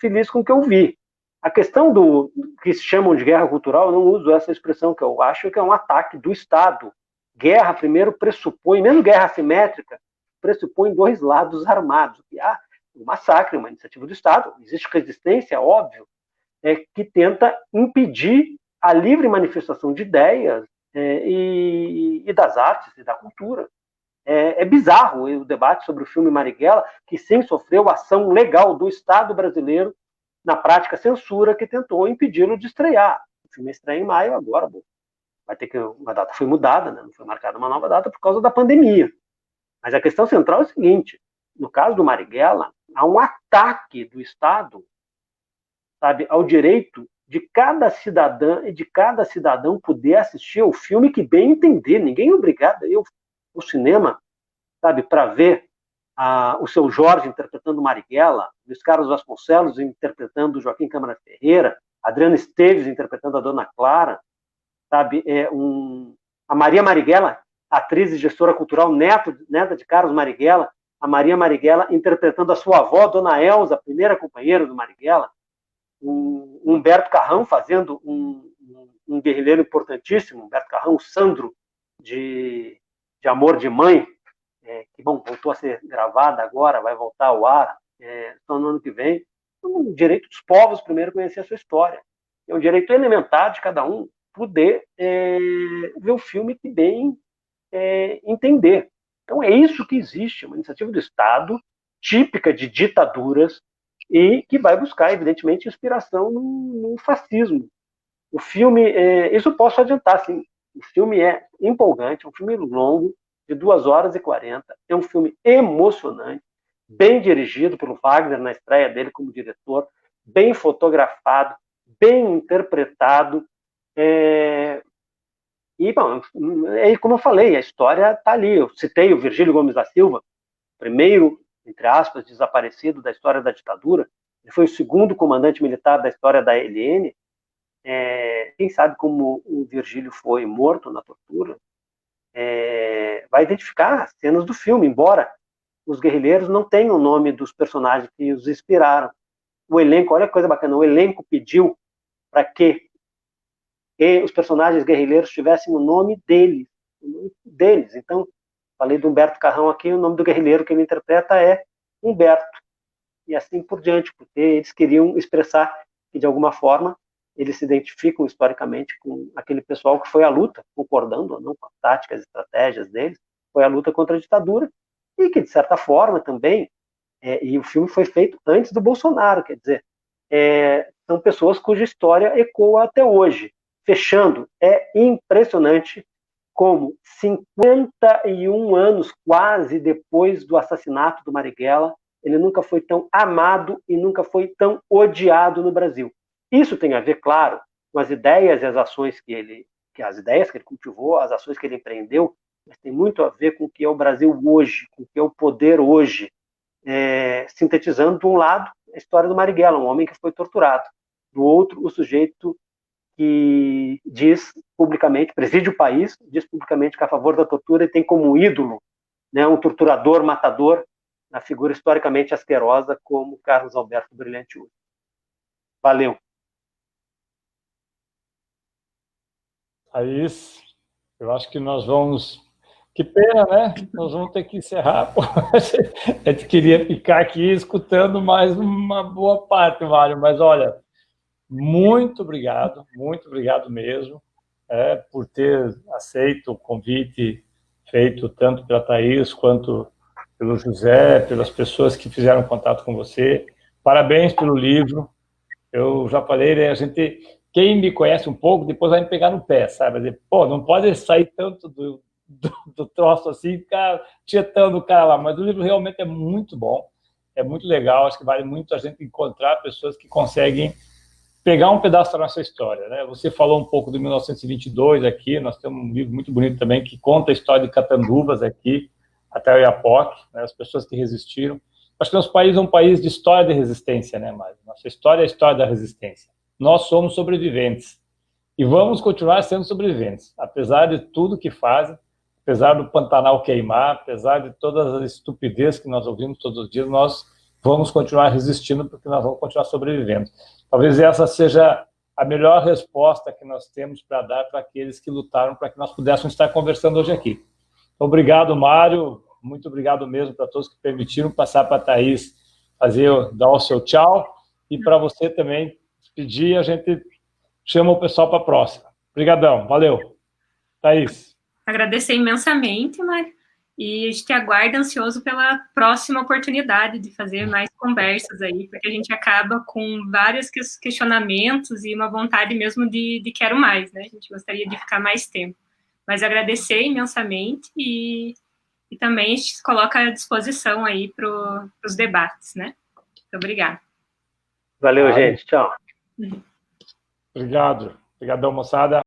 feliz com o que eu vi. A questão do que se chamam de guerra cultural, eu não uso essa expressão, que eu acho que é um ataque do Estado. Guerra, primeiro, pressupõe, mesmo guerra assimétrica, pressupõe dois lados armados. E há um massacre, uma iniciativa do Estado, existe resistência, óbvio, que tenta impedir a livre manifestação de ideias e das artes e da cultura. É bizarro o debate sobre o filme Marighella, que sim sofreu ação legal do Estado brasileiro, na prática censura, que tentou impedi-lo de estrear. O filme estreia em maio, agora vai ter que uma data foi mudada, né? Não foi marcada uma nova data por causa da pandemia. Mas a questão central é o seguinte: no caso do Marighella, há um ataque do Estado, sabe, ao direito de cada cidadã e de cada cidadão poder assistir ao filme que bem entender. Ninguém é obrigado a ir ao cinema, sabe, para ver o Seu Jorge interpretando Marighella, Luiz Carlos Vasconcelos interpretando Joaquim Câmara Ferreira, Adriana Esteves interpretando a Dona Clara, sabe, a Maria Marighella, atriz e gestora cultural, neta de Carlos Marighella, a Maria Marighella interpretando a sua avó, Dona Elza, a primeira companheira do Marighella, o Humberto Carrão fazendo um guerrilheiro importantíssimo, Humberto Carrão, o Sandro, de Amor de Mãe, que, bom, voltou a ser gravada agora, vai voltar ao ar só no ano que vem. É um direito dos povos, primeiro, conhecer a sua história. É um direito elementar de cada um poder ver o filme que bem entender. Então, é isso que existe, uma iniciativa do Estado, típica de ditaduras, e que vai buscar, evidentemente, inspiração no fascismo. O filme, isso eu posso adiantar, sim. O filme é empolgante, é um filme longo, de 2 horas e 40. É um filme emocionante, bem dirigido pelo Wagner na estreia dele como diretor, bem fotografado, bem interpretado. E, bom, como eu falei, a história está ali. Eu citei o Virgílio Gomes da Silva, primeiro, entre aspas, desaparecido da história da ditadura. Ele foi o segundo comandante militar da história da ELN. Quem sabe como o Virgílio foi morto na tortura, vai identificar as cenas do filme, embora os guerrilheiros não tenham o nome dos personagens que os inspiraram. O elenco, olha que coisa bacana, o elenco pediu para que os personagens guerrilheiros tivessem o nome deles. Então, falei do Humberto Carrão aqui, o nome do guerrilheiro que ele interpreta é Humberto. E assim por diante, porque eles queriam expressar que, de alguma forma, eles se identificam historicamente com aquele pessoal que foi à luta, concordando ou não com as táticas e estratégias deles, foi à luta contra a ditadura, e que, de certa forma, também, e o filme foi feito antes do Bolsonaro, quer dizer, são pessoas cuja história ecoa até hoje. Fechando, é impressionante como 51 anos quase depois do assassinato do Marighella, ele nunca foi tão amado e nunca foi tão odiado no Brasil. Isso tem a ver, claro, com as ideias e as ações que ele cultivou, as ações que ele empreendeu, mas tem muito a ver com o que é o Brasil hoje, com o que é o poder hoje, sintetizando, de um lado, a história do Marighella, um homem que foi torturado, do outro, o sujeito que diz publicamente, preside o país, diz publicamente que é a favor da tortura e tem como ídolo, né, um torturador, matador, na figura historicamente asquerosa como Carlos Alberto Brilhante Ustra. Valeu. Thaís, eu acho que nós vamos... Que pena, né? Nós vamos ter que encerrar. A gente queria ficar aqui escutando mais uma boa parte, Mário, mas olha, muito obrigado mesmo por ter aceito o convite feito tanto pela Thaís quanto pelo José, pelas pessoas que fizeram contato com você. Parabéns pelo livro. Eu já falei, né, quem me conhece um pouco, depois vai me pegar no pé, sabe? Vai dizer, pô, não pode sair tanto do troço assim, ficar tietando o cara lá. Mas o livro realmente é muito bom, é muito legal. Acho que vale muito a gente encontrar pessoas que conseguem pegar um pedaço da nossa história, né? Você falou um pouco do 1922 aqui, nós temos um livro muito bonito também que conta a história de Catanduvas aqui, até o Oiapoque, né, as pessoas que resistiram. acho que nosso país é um país de história de resistência, né, Mário? Nossa história é a história da resistência. Nós somos sobreviventes e vamos continuar sendo sobreviventes, apesar de tudo que fazem, apesar do Pantanal queimar, apesar de todas as estupidez que nós ouvimos todos os dias, nós vamos continuar resistindo porque nós vamos continuar sobrevivendo. Talvez essa seja a melhor resposta que nós temos para dar para aqueles que lutaram para que nós pudéssemos estar conversando hoje aqui. Então, obrigado, Mário. Muito obrigado mesmo para todos que permitiram passar para a Thaís dar o seu tchau. E para você também pedir, a gente chama o pessoal para a próxima. Obrigadão, valeu. Thaís. Agradecer imensamente, Mário. E a gente aguarda ansioso pela próxima oportunidade de fazer mais conversas aí, porque a gente acaba com vários questionamentos e uma vontade mesmo de quero mais, né? A gente gostaria de ficar mais tempo. Mas agradecer imensamente e também a gente se coloca à disposição aí para os debates, né? Muito obrigada. Valeu, gente. Tchau. Obrigado. Obrigadão, moçada.